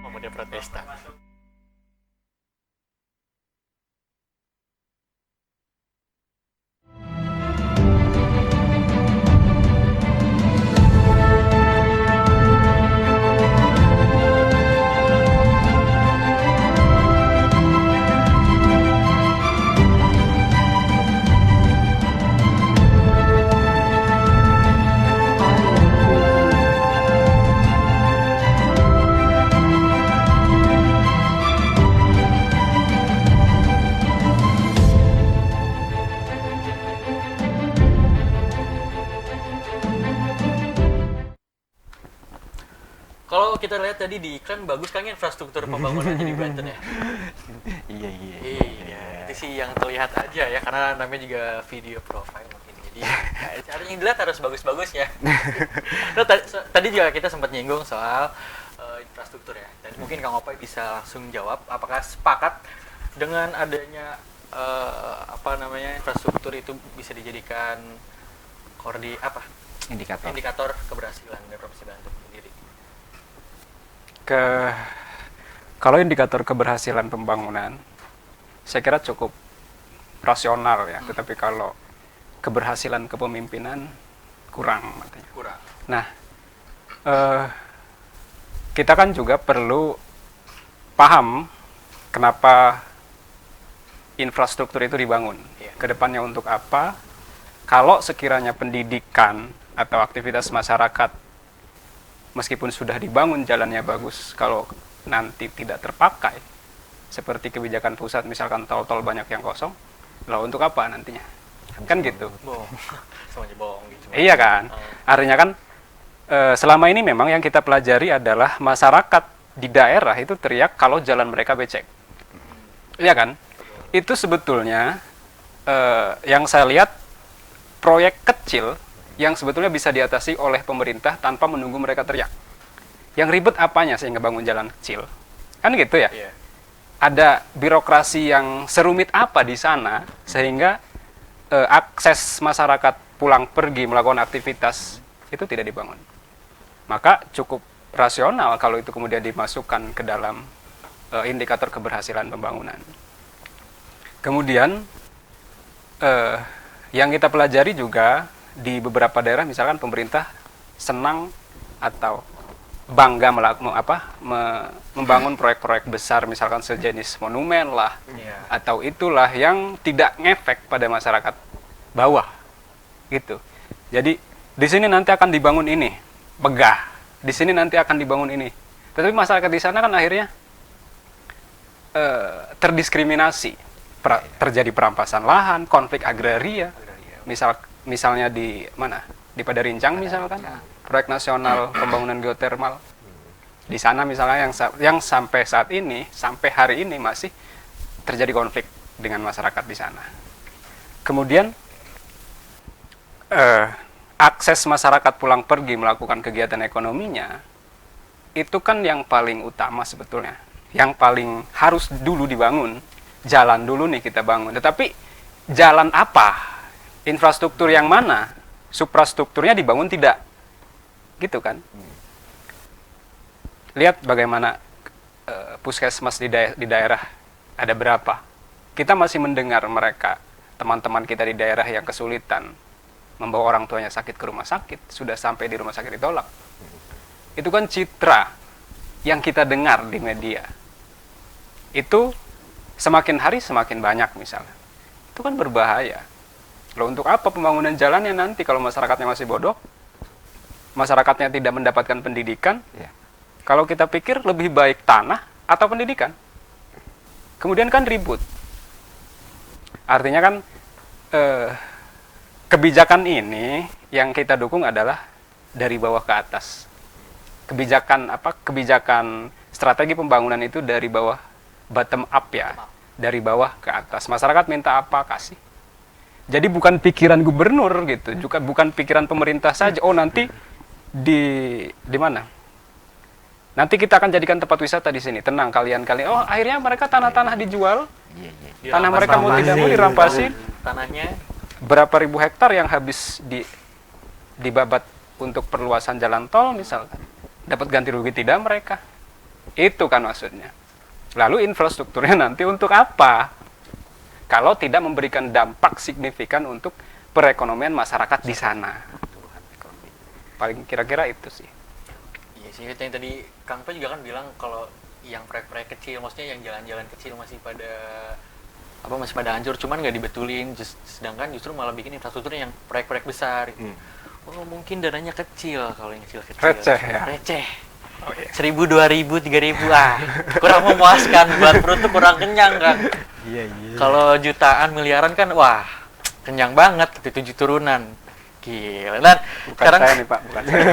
Pemuda Protestan. Kalau kita lihat tadi di iklan bagus kan infrastruktur pembangunannya di Banten ya. Iya, itu sih yang terlihat aja ya, karena namanya juga video profile mungkin. Jadi cara yang dilihat harus bagus-bagus ya. Nah, tadi juga kita sempat nyinggung soal infrastruktur ya. Dan mungkin Kang Opai bisa langsung jawab, apakah sepakat dengan adanya infrastruktur itu bisa dijadikan indikator keberhasilan dari Provinsi Banten sendiri? Kalau indikator keberhasilan pembangunan, saya kira cukup rasional ya. Tetapi kalau keberhasilan kepemimpinan kurang artinya. Kurang. Nah, kita kan juga perlu paham kenapa infrastruktur itu dibangun. Kedepannya untuk apa? Kalau sekiranya pendidikan atau aktivitas masyarakat meskipun sudah dibangun jalannya bagus, kalau nanti tidak terpakai, seperti kebijakan pusat misalkan tol-tol banyak yang kosong, lalu untuk apa nantinya? Kan gitu. Bohong. Semuanya bohong gitu. Iya kan? Artinya kan selama ini memang yang kita pelajari adalah masyarakat di daerah itu teriak kalau jalan mereka becek. Iya kan? Itu sebetulnya yang saya lihat proyek kecil yang sebetulnya bisa diatasi oleh pemerintah tanpa menunggu mereka teriak. Yang ribet apanya sehingga bangun jalan kecil? Kan gitu ya? Yeah. Ada birokrasi yang serumit apa di sana sehingga akses masyarakat pulang pergi melakukan aktivitas itu tidak dibangun. Maka cukup rasional kalau itu kemudian dimasukkan ke dalam indikator keberhasilan pembangunan. Kemudian yang kita pelajari juga di beberapa daerah, misalkan pemerintah senang atau bangga membangun proyek-proyek besar, misalkan sejenis monumen lah, atau itulah yang tidak ngefek pada masyarakat bawah, gitu. Jadi di sini nanti akan dibangun ini, begah. Di sini nanti akan dibangun ini. Tetapi masyarakat di sana kan akhirnya terdiskriminasi, terjadi perampasan lahan, konflik agraria. misalnya di mana? Di Padarincang misalkan, proyek nasional pembangunan geotermal. Di sana misalnya yang sampai saat ini, sampai hari ini masih terjadi konflik dengan masyarakat di sana. Kemudian akses masyarakat pulang pergi melakukan kegiatan ekonominya itu kan yang paling utama sebetulnya, yang paling harus dulu dibangun. Jalan dulu nih kita bangun, tetapi jalan apa? Infrastruktur yang mana? Suprastrukturnya dibangun tidak? Gitu kan? Lihat bagaimana puskesmas di daerah ada berapa. Kita masih mendengar mereka, teman-teman kita di daerah yang kesulitan membawa orang tuanya sakit ke rumah sakit, sudah sampai di rumah sakit ditolak. Itu kan citra yang kita dengar di media. Itu semakin hari semakin banyak misalnya. Itu kan berbahaya. Loh, untuk apa pembangunan jalannya nanti kalau masyarakatnya masih bodoh? Masyarakatnya tidak mendapatkan pendidikan? Ya. Kalau kita pikir lebih baik tanah atau pendidikan. Kemudian kan ribut. Artinya kan kebijakan ini yang kita dukung adalah dari bawah ke atas. Kebijakan strategi pembangunan itu dari bawah, bottom up ya. Dari bawah ke atas. Masyarakat minta apa, kasih. Jadi bukan pikiran gubernur gitu, juga bukan pikiran pemerintah saja. Oh, nanti di mana? Nanti kita akan jadikan tempat wisata di sini. Tenang kalian. Oh, akhirnya mereka tanah-tanah dijual. Tanah mereka mau tidak mau dirampasin. Tanahnya Berapa ribu hektar yang habis dibabat untuk perluasan jalan tol misalkan. Dapat ganti rugi tidak mereka? Itu kan maksudnya. Lalu infrastrukturnya nanti untuk apa? Kalau tidak memberikan dampak signifikan untuk perekonomian masyarakat di sana. Paling kira-kira itu sih. iya sih, itu yang tadi Kang Pe juga kan bilang kalau yang proyek-proyek kecil, maksudnya yang jalan-jalan kecil masih pada hancur, cuman nggak dibetulin, sedangkan justru malah bikin infrastruktur yang proyek-proyek besar. Oh, mungkin dananya kecil kalau yang kecil-kecil. Receh ya? Receh. Oh, iya. 1.000, 2.000, 3.000 kurang memuaskan, buat perut tuh kurang kenyang kan. Iya. Kalau jutaan, miliaran kan wah kenyang banget, 7 turunan. Gila. Dan Bukan sekarang saya nih Pak, bukan saya.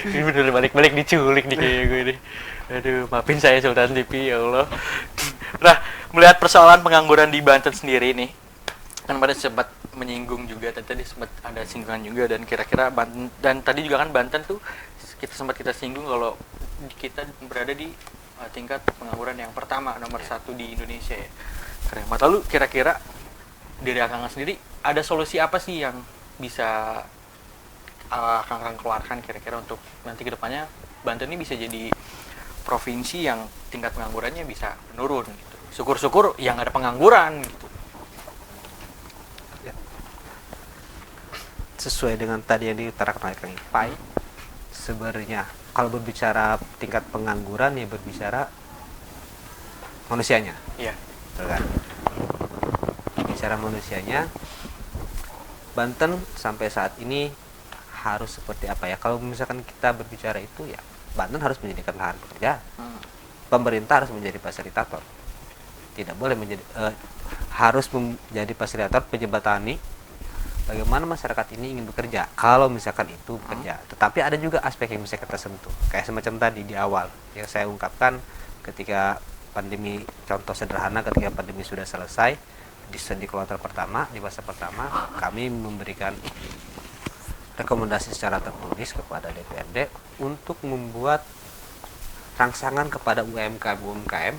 ini bener balik-balik diculik nih kayak gue nih. Aduh, maafin saya Sultan TV, ya Allah. Nah, melihat persoalan pengangguran di Banten sendiri nih, kan pada sempat menyinggung juga, tadi sempat ada singgungan juga, dan kira-kira Banten, dan tadi juga kan Banten tuh kita singgung kalau kita berada di tingkat pengangguran yang pertama, nomor 1 di Indonesia ya. Keren banget. Lalu kira-kira dari Kang sendiri ada solusi apa sih yang bisa Kang keluarkan kira-kira untuk nanti kedepannya Banten ini bisa jadi provinsi yang tingkat penganggurannya bisa menurun gitu. Syukur-syukur yang ada pengangguran gitu. Sesuai dengan tadi yang diutarakan oleh Kang Ipai, sebenarnya kalau berbicara tingkat pengangguran ya berbicara manusianya. Iya. Betul kan? Bicara manusianya, Banten sampai saat ini harus seperti apa ya? Kalau misalkan kita berbicara itu ya, Banten harus menjadikan lahan pekerjaan. Pemerintah harus menjadi fasilitator. Tidak boleh harus menjadi fasilitator penjembatani bagaimana masyarakat ini ingin bekerja. Kalau misalkan itu bekerja, tetapi ada juga aspek yang bisa kita sentuh. Kayak semacam tadi di awal yang saya ungkapkan ketika pandemi, contoh sederhana ketika pandemi sudah selesai di kuartal pertama, di fase pertama kami memberikan rekomendasi secara tertulis kepada DPRD untuk membuat rangsangan kepada UMKM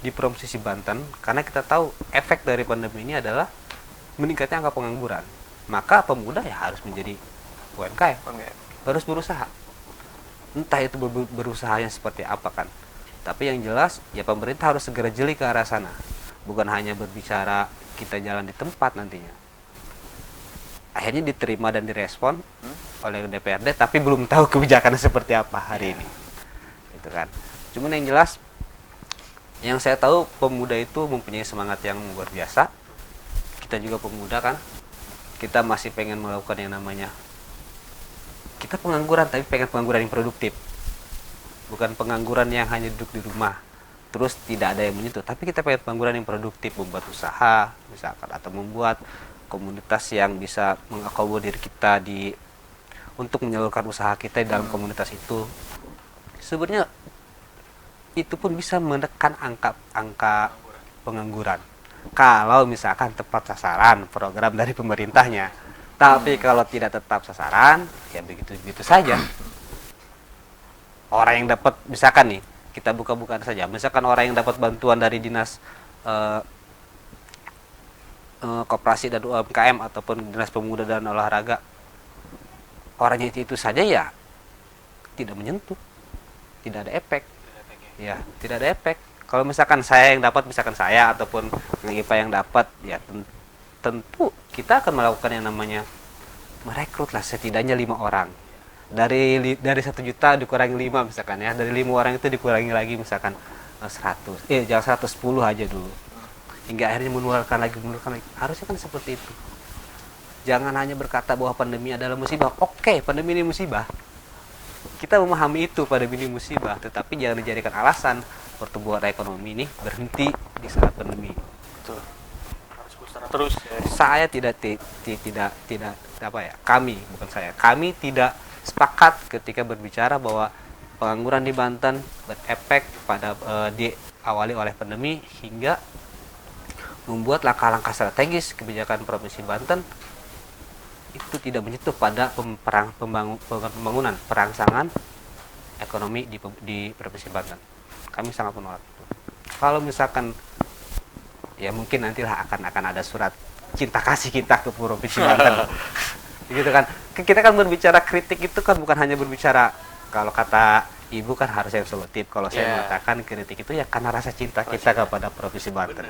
di provinsi Banten, karena kita tahu efek dari pandemi ini adalah meningkatnya angka pengangguran. Maka pemuda ya harus menjadi UMKM, harus berusaha. Entah itu berusaha yang seperti apa kan. Tapi yang jelas ya pemerintah harus segera jeli ke arah sana. Bukan hanya berbicara kita jalan di tempat nantinya. Akhirnya diterima dan direspon oleh DPRD, tapi belum tahu kebijakannya seperti apa hari ini. Itu kan. Cuman yang jelas, yang saya tahu pemuda itu mempunyai semangat yang luar biasa. Kita juga pemuda kan, kita masih pengen melakukan yang namanya, kita pengangguran tapi pengen pengangguran yang produktif, bukan pengangguran yang hanya duduk di rumah terus tidak ada yang menyentuh. Tapi kita pengen pengangguran yang produktif, membuat usaha misalkan, atau membuat komunitas yang bisa mengakomodir kita untuk menyalurkan usaha kita di dalam komunitas itu. Sebenarnya itu pun bisa menekan angka pengangguran kalau misalkan tepat sasaran program dari pemerintahnya. Tapi kalau tidak tetap sasaran, ya begitu-begitu saja. Orang yang dapat, misalkan nih, kita buka-bukaan saja, misalkan orang yang dapat bantuan dari dinas koperasi dan UMKM ataupun dinas pemuda dan olahraga, orangnya itu saja ya tidak menyentuh, tidak ada efek. Ya, tidak ada efek. Kalau misalkan saya yang dapat, misalkan saya ataupun IPA yang dapat, ya tentu kita akan melakukan yang namanya merekrut lah setidaknya 5 orang. Dari 1 juta dikurangi 5 misalkan ya. Dari 5 orang itu dikurangi lagi misalkan 100. Jangan 110 aja dulu. Hingga akhirnya menularkan lagi. Harusnya kan seperti itu. Jangan hanya berkata bahwa pandemi adalah musibah. Oke, pandemi ini musibah. Kita memahami itu, pandemi ini musibah, tetapi jangan dijadikan alasan pertumbuhan ekonomi ini berhenti di saat pandemi. Betul. Harus berusaha terus. Saya kami tidak sepakat ketika berbicara bahwa pengangguran di Banten berefek pada diawali oleh pandemi hingga membuat langkah-langkah strategis kebijakan Provinsi Banten itu tidak menyentuh pada pembangunan perangsangan ekonomi di Provinsi Banten. Kami sangat menolak itu. Kalau misalkan ya mungkin nantilah akan ada surat cinta kasih kita ke Provinsi Banten. Gitu kan. Kita kan berbicara kritik itu kan bukan hanya berbicara, kalau kata Ibu kan harus yang solutif. Kalau saya mengatakan kritik itu ya karena rasa cinta kita kepada Provinsi Banten.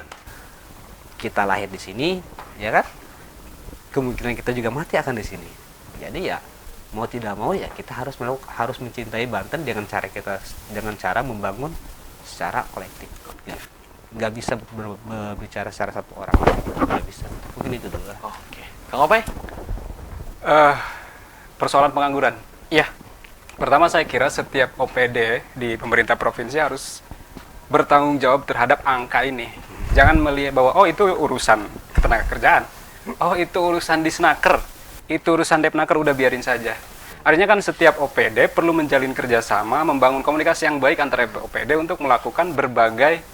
Kita lahir di sini, ya kan? Kemungkinan kita juga mati akan di sini. Jadi ya mau tidak mau ya kita harus mencintai Banten dengan cara membangun secara kolektif. Ya. Nggak bisa berbicara secara satu orang, nggak bisa. Mungkin itu dulu. Oke. Kang Opay? Persoalan pengangguran. Iya. Pertama saya kira setiap OPD di pemerintah provinsi harus bertanggung jawab terhadap angka ini. Jangan melihat bahwa itu urusan ketenagakerjaan. Itu urusan Disnaker, itu urusan Depnaker, udah biarin saja. Artinya kan setiap OPD perlu menjalin kerjasama, membangun komunikasi yang baik antara OPD untuk melakukan berbagai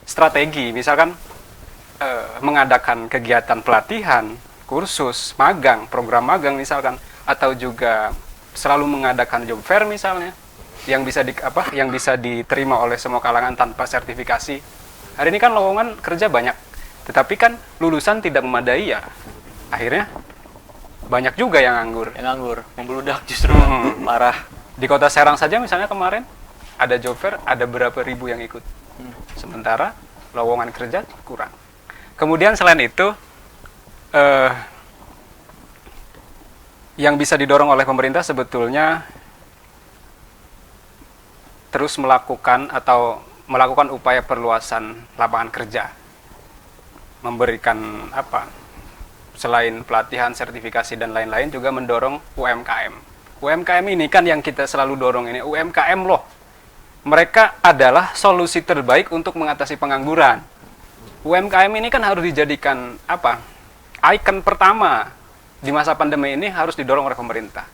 strategi. Misalkan mengadakan kegiatan pelatihan, kursus, magang, program magang misalkan, atau juga selalu mengadakan job fair misalnya, yang bisa diterima oleh semua kalangan tanpa sertifikasi. Hari ini kan lowongan kerja banyak. Tetapi kan lulusan tidak memadai ya. Akhirnya banyak juga yang nganggur. Membludak justru. Parah. Di Kota Serang saja misalnya kemarin ada job fair, ada berapa ribu yang ikut. Sementara lowongan kerja kurang. Kemudian selain itu yang bisa didorong oleh pemerintah sebetulnya terus melakukan upaya perluasan lapangan kerja. Memberikan selain pelatihan, sertifikasi dan lain-lain juga mendorong UMKM. UMKM ini kan yang kita selalu dorong ini, UMKM loh. Mereka adalah solusi terbaik untuk mengatasi pengangguran. UMKM ini kan harus dijadikan ikon pertama di masa pandemi ini, harus didorong oleh pemerintah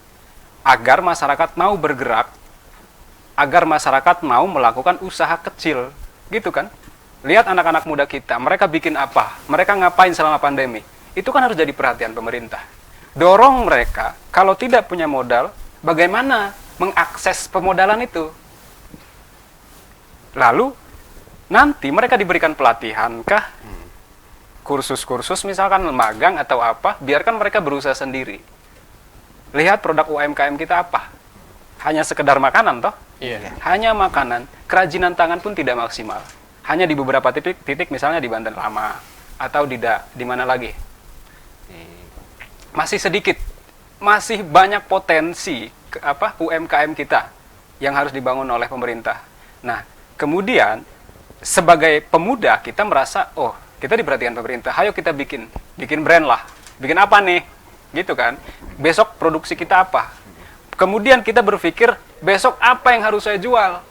agar masyarakat mau bergerak, agar masyarakat mau melakukan usaha kecil, gitu kan? Lihat anak-anak muda kita, mereka bikin apa? Mereka ngapain selama pandemi? Itu kan harus jadi perhatian pemerintah. Dorong mereka, kalau tidak punya modal, bagaimana mengakses pemodalan itu? Lalu, nanti mereka diberikan pelatihan kah? Kursus-kursus misalkan magang atau apa, biarkan mereka berusaha sendiri. Lihat produk UMKM kita apa? Hanya sekedar makanan toh? Iya. Hanya makanan, kerajinan tangan pun tidak maksimal. Hanya di beberapa titik misalnya di Banten Lama atau di mana lagi, masih sedikit, masih banyak potensi UMKM kita yang harus dibangun oleh pemerintah. Nah, kemudian sebagai pemuda kita merasa kita diperhatikan pemerintah, ayo kita bikin brand lah, bikin apa nih, gitu kan? Besok produksi kita apa? Kemudian kita berpikir besok apa yang harus saya jual,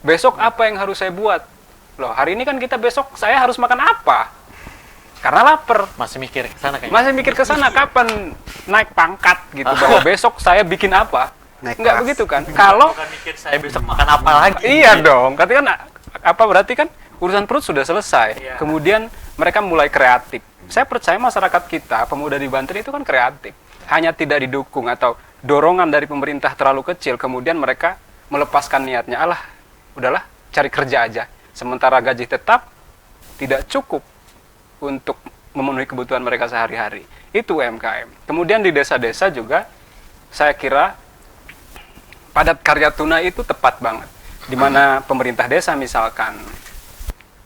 besok apa yang harus saya buat. Loh, hari ini kan kita, besok saya harus makan apa? Karena lapar. Masih mikir ke sana kayaknya. Masih mikir ke sana kapan naik pangkat gitu, bahwa besok saya bikin apa? Naik Enggak kelas. begitu kan? Kalau Bukan mikir saya besok makan apa lagi. iya dong, berarti kan apa, berarti kan urusan perut sudah selesai. Iya. Kemudian mereka mulai kreatif. Saya percaya masyarakat kita, pemuda di Banten itu kan kreatif. Hanya tidak didukung atau dorongan dari pemerintah terlalu kecil, kemudian mereka melepaskan niatnya. Alah, udahlah, cari kerja aja. Sementara gaji tetap tidak cukup untuk memenuhi kebutuhan mereka sehari-hari. Itu UMKM. Kemudian di desa-desa juga, saya kira padat karya tunai itu tepat banget. Di mana pemerintah desa misalkan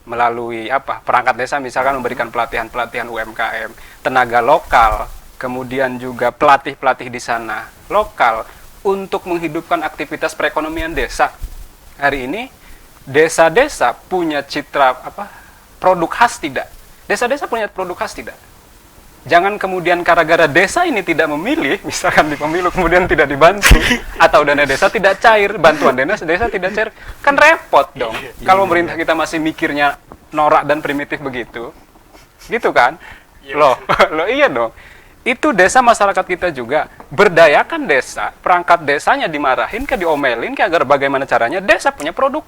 melalui perangkat desa misalkan memberikan pelatihan-pelatihan UMKM, tenaga lokal, kemudian juga pelatih-pelatih di sana lokal untuk menghidupkan aktivitas perekonomian desa. Hari ini desa-desa punya citra produk khas tidak? Desa-desa punya produk khas tidak? Jangan kemudian gara-gara desa ini tidak memilih, misalkan di pemilu kemudian tidak dibantu, atau dana desa tidak cair, bantuan desa tidak cair, kan repot dong. Kalau pemerintah kita masih mikirnya norak dan primitif begitu, gitu kan? Loh, iya dong. Itu desa masyarakat kita juga, berdayakan desa, perangkat desanya dimarahin, diomelin, agar bagaimana caranya desa punya produk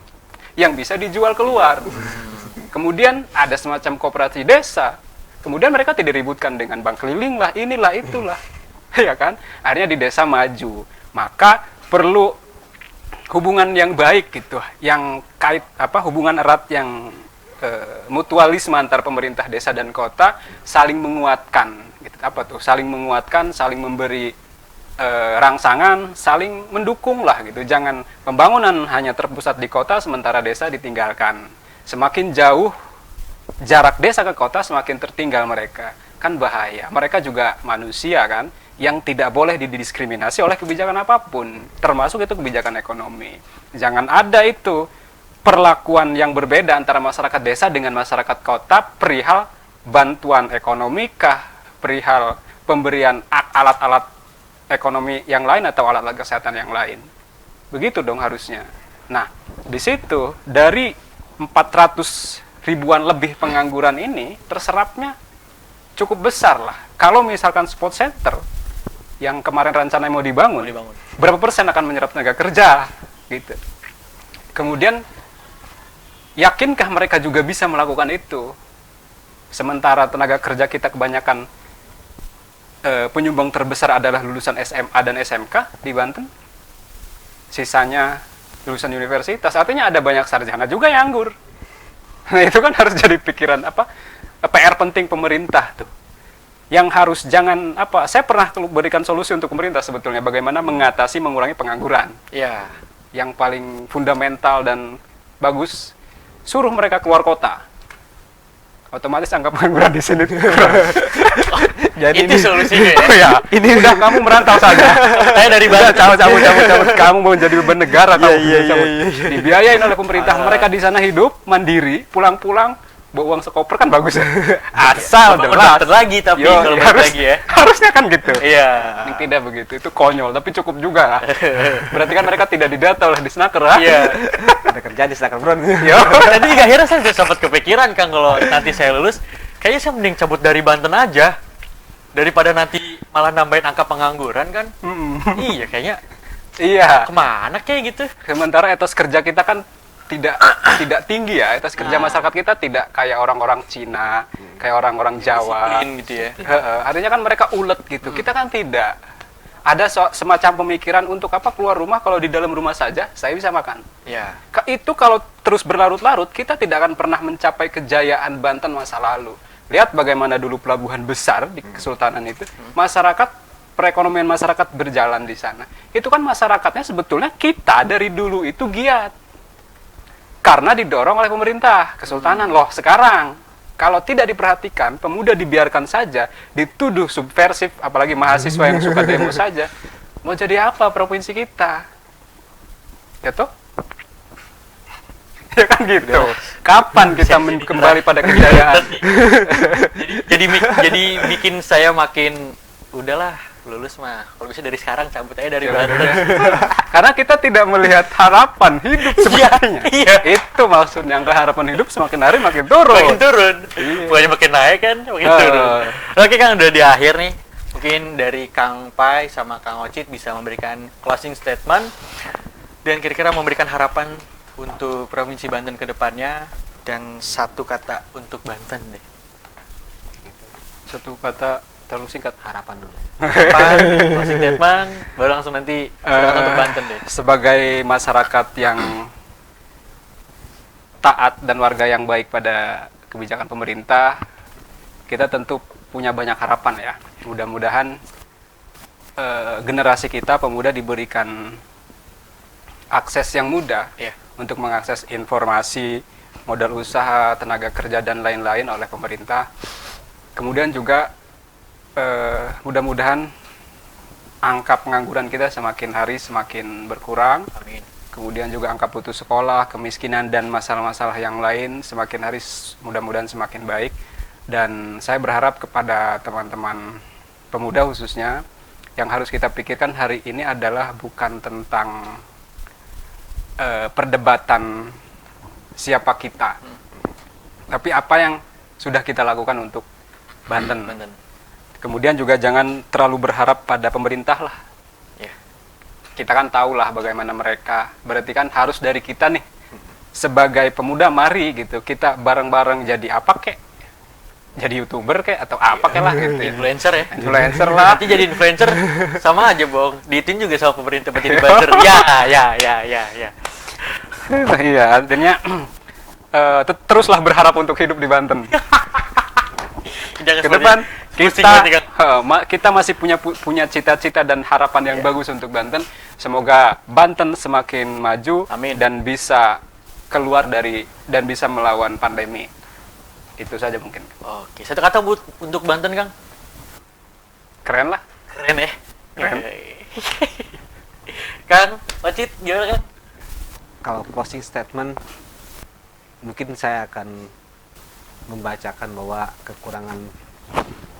yang bisa dijual keluar. Kemudian ada semacam koperasi desa. Kemudian mereka tidak ributkan dengan bank keliling lah, inilah, itulah. Ya kan? Akhirnya di desa maju. Maka perlu hubungan yang baik gitu, yang hubungan erat yang mutualisme antar pemerintah desa dan kota, saling menguatkan gitu. Saling menguatkan, saling memberi rangsangan, saling mendukung lah gitu. Jangan pembangunan hanya terpusat di kota sementara desa ditinggalkan. Semakin jauh jarak desa ke kota, semakin tertinggal mereka. Kan bahaya. Mereka juga manusia kan, yang tidak boleh didiskriminasi oleh kebijakan apapun, termasuk itu kebijakan ekonomi. Jangan ada itu perlakuan yang berbeda antara masyarakat desa dengan masyarakat kota perihal bantuan ekonomi kah, perihal pemberian alat-alat ekonomi yang lain atau alat-alat kesehatan yang lain. Begitu dong harusnya. Nah, di situ dari 400 ribuan lebih pengangguran ini, terserapnya cukup besar lah. Kalau misalkan spot center yang kemarin rencananya mau dibangun, berapa persen akan menyerap tenaga kerja gitu. Kemudian yakinkah mereka juga bisa melakukan itu? Sementara tenaga kerja kita kebanyakan penyumbang terbesar adalah lulusan SMA dan SMK di Banten. Sisanya lulusan universitas, artinya ada banyak sarjana juga yang nganggur. Nah, itu kan harus jadi pikiran PR penting pemerintah tuh. Yang harus saya pernah berikan solusi untuk pemerintah sebetulnya bagaimana mengatasi mengurangi pengangguran. Ya, Yang paling fundamental dan bagus, suruh mereka keluar kota. Otomatis angka pengangguran di sini jadi itu solusinya ya. Ya, ini udah kamu merantau saja. Saya dari Banten. Cabut. Kamu mau jadi beban negara, kamu cabut. Dibiayain oleh pemerintah. Mereka di sana hidup mandiri, pulang-pulang bawa uang sekoper kan bagus. Asal jelas. Lagi tapi kalau balik lagi ya. Harusnya kan gitu. Iya. Yang tidak begitu, itu konyol, tapi cukup juga. Berarti kan mereka tidak didata oleh Disnaker. Iya. Ada kerja di Snaker Bro. Tadi juga akhirnya saya udah sempat kepikiran Kang, kalau nanti saya lulus, kayaknya saya mending cabut dari Banten aja daripada nanti malah nambahin angka pengangguran kan. Iya, kayaknya Iya. kemana kayak gitu. Sementara etos kerja kita kan tidak tinggi ya. Etos kerja masyarakat kita tidak kayak orang-orang Cina, kayak orang-orang Jawa. Disiplin gitu ya. Artinya kan mereka ulet gitu. Kita kan tidak. Ada semacam pemikiran untuk keluar rumah kalau di dalam rumah saja saya bisa makan. Iya. Itu kalau terus berlarut-larut, kita tidak akan pernah mencapai kejayaan Banten masa lalu. Lihat bagaimana dulu pelabuhan besar di Kesultanan itu, masyarakat, perekonomian masyarakat berjalan di sana. Itu kan masyarakatnya sebetulnya kita dari dulu itu giat. Karena didorong oleh pemerintah Kesultanan. Loh, sekarang kalau tidak diperhatikan, pemuda dibiarkan saja, dituduh subversif, apalagi mahasiswa yang suka demo saja, mau jadi apa provinsi kita? Ya toh? Ya kan gitu. Kapan kita kembali pada kejayaan? jadi bikin saya makin udahlah, lulus mah kalau bisa dari sekarang cabut aja dari Banten. Karena kita tidak melihat harapan hidup sebenarnya. Iya. Itu maksudnya, angka harapan hidup semakin hari makin turun. Makin turun. Iya. Bukannya makin naik kan, makin turun. Oke Kang, udah di akhir nih. Mungkin dari Kang Pai sama Kang Ocit bisa memberikan closing statement dan kira-kira memberikan harapan untuk Provinsi Banten ke depannya dan satu kata untuk Banten deh. Satu kata terlalu singkat. Harapan dulu. Harapan, closing statement, baru langsung nanti satu kata untuk Banten deh. Sebagai masyarakat yang taat dan warga yang baik pada kebijakan pemerintah, kita tentu punya banyak harapan ya. Mudah-mudahan generasi kita pemuda diberikan akses yang mudah Iya. untuk mengakses informasi, modal usaha, tenaga kerja dan lain-lain oleh pemerintah. Kemudian juga mudah-mudahan angka pengangguran kita semakin hari semakin berkurang. Amin. Kemudian juga angka putus sekolah, kemiskinan dan masalah-masalah yang lain semakin hari mudah-mudahan semakin baik. Dan saya berharap kepada teman-teman pemuda khususnya, yang harus kita pikirkan hari ini adalah bukan tentang perdebatan siapa kita, tapi apa yang sudah kita lakukan untuk Banten. Kemudian juga jangan terlalu berharap pada pemerintah lah. Ya. Kita kan tahu lah bagaimana mereka. Berarti kan harus dari kita nih. Sebagai pemuda mari gitu kita bareng-bareng jadi apa kek? Jadi YouTuber kek atau apa kek lah gitu. Influencer ya. Influencer lah. Nanti jadi influencer sama aja bohong. Diitin juga sama pemerintah buat jadi buzzer. Ya. Iya, artinya teruslah berharap untuk hidup di Banten. Jangan Ke seperti depan pusing banget nih, Kang. kita masih punya cita-cita dan harapan yang bagus untuk Banten. Semoga Banten semakin maju. Amin. Dan bisa keluar dari dan bisa melawan pandemi. Itu saja mungkin. Oke, satu kata untuk Banten, Kang. Keren lah. Keren ya. Keren. Kang, Ocit, gimana Kang? Kalau closing statement, mungkin saya akan membacakan bahwa kekurangan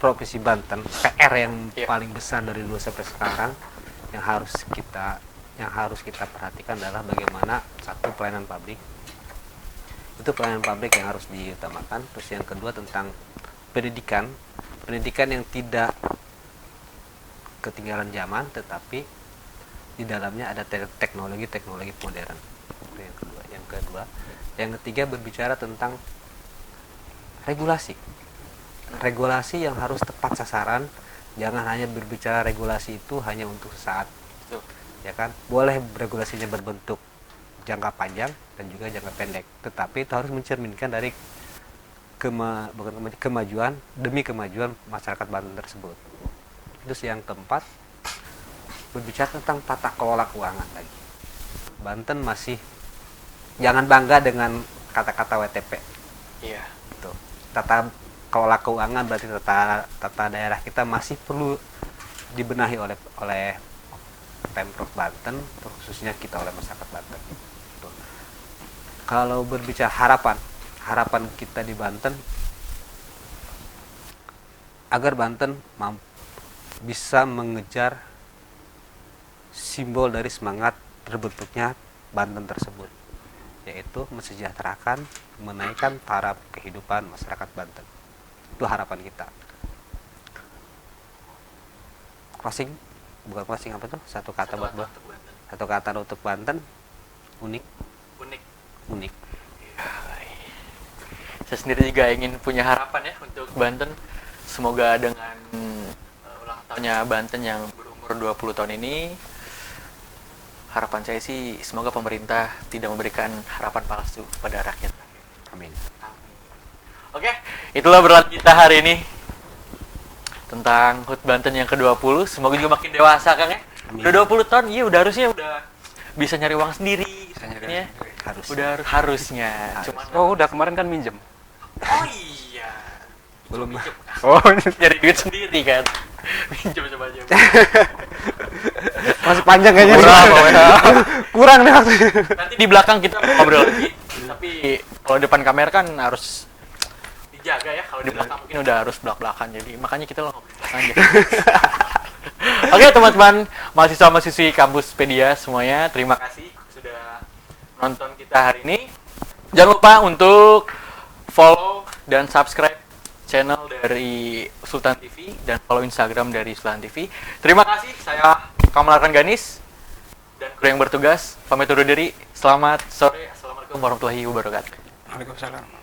Provinsi Banten, PR yang Iya. paling besar dari dulu sampai sekarang yang harus kita perhatikan adalah bagaimana satu pelayanan publik. Itu pelayanan publik yang harus diutamakan. Terus yang kedua tentang pendidikan yang tidak ketinggalan zaman, tetapi di dalamnya ada teknologi modern. Itu yang kedua. Yang ketiga berbicara tentang regulasi yang harus tepat sasaran. Jangan hanya berbicara regulasi itu hanya untuk sesaat, ya kan? Boleh regulasinya berbentuk jangka panjang dan juga jangka pendek, tetapi itu harus mencerminkan dari kemajuan demi kemajuan masyarakat Banten tersebut. Terus yang keempat berbicara tentang tata kelola keuangan lagi. Banten masih, jangan bangga dengan kata-kata WTP. Iya. Tuh. Tata kelola keuangan berarti tata daerah kita masih perlu dibenahi oleh Pemprov Banten, khususnya kita oleh masyarakat Banten. Tuh. Kalau berbicara harapan kita di Banten agar Banten bisa mengejar simbol dari semangat terbentuknya Banten tersebut, yaitu mensejahterakan, menaikkan taraf kehidupan masyarakat Banten. Itu harapan kita. Bukan closing apa tuh? Satu kata untuk Banten. Unik. Saya sendiri juga ingin punya harapan ya untuk Banten. Semoga dengan ulang tahunnya Banten yang berumur 20 tahun ini, harapan saya sih semoga pemerintah tidak memberikan harapan palsu pada rakyat. Amin. Oke, itulah berlat kita hari ini tentang HUT Banten yang ke-20. Semoga juga makin dewasa, Kang ya. Amin. Udah 20 tahun, iya udah bisa nyari uang sendiri. Bisa nyari ya. Harus. Udah harusnya. Cuman Udah kemarin kan minjem. oh iya. Belum. Oh, Nyari duit sendiri kan. Minjem coba aja. Masih panjang kayaknya. kurang nih waktu. Nanti di belakang kita ngobrol lagi. Tapi kalau depan kamera kan harus dijaga ya. Kalau di belakang mungkin udah harus belak-belakan. Jadi makanya kita ngobrol aja. Oke teman-teman mahasiswa-mahasiswi kampus Pedia semuanya, terima kasih sudah nonton kita hari ini. Jangan lupa untuk follow dan subscribe channel dari Sultan TV dan follow Instagram dari Sultan TV. Terima kasih, saya Kamal Arkan Ganis dan kru yang bertugas pamit undur diri. Selamat sore, assalamualaikum warahmatullahi wabarakatuh. Waalaikumsalam.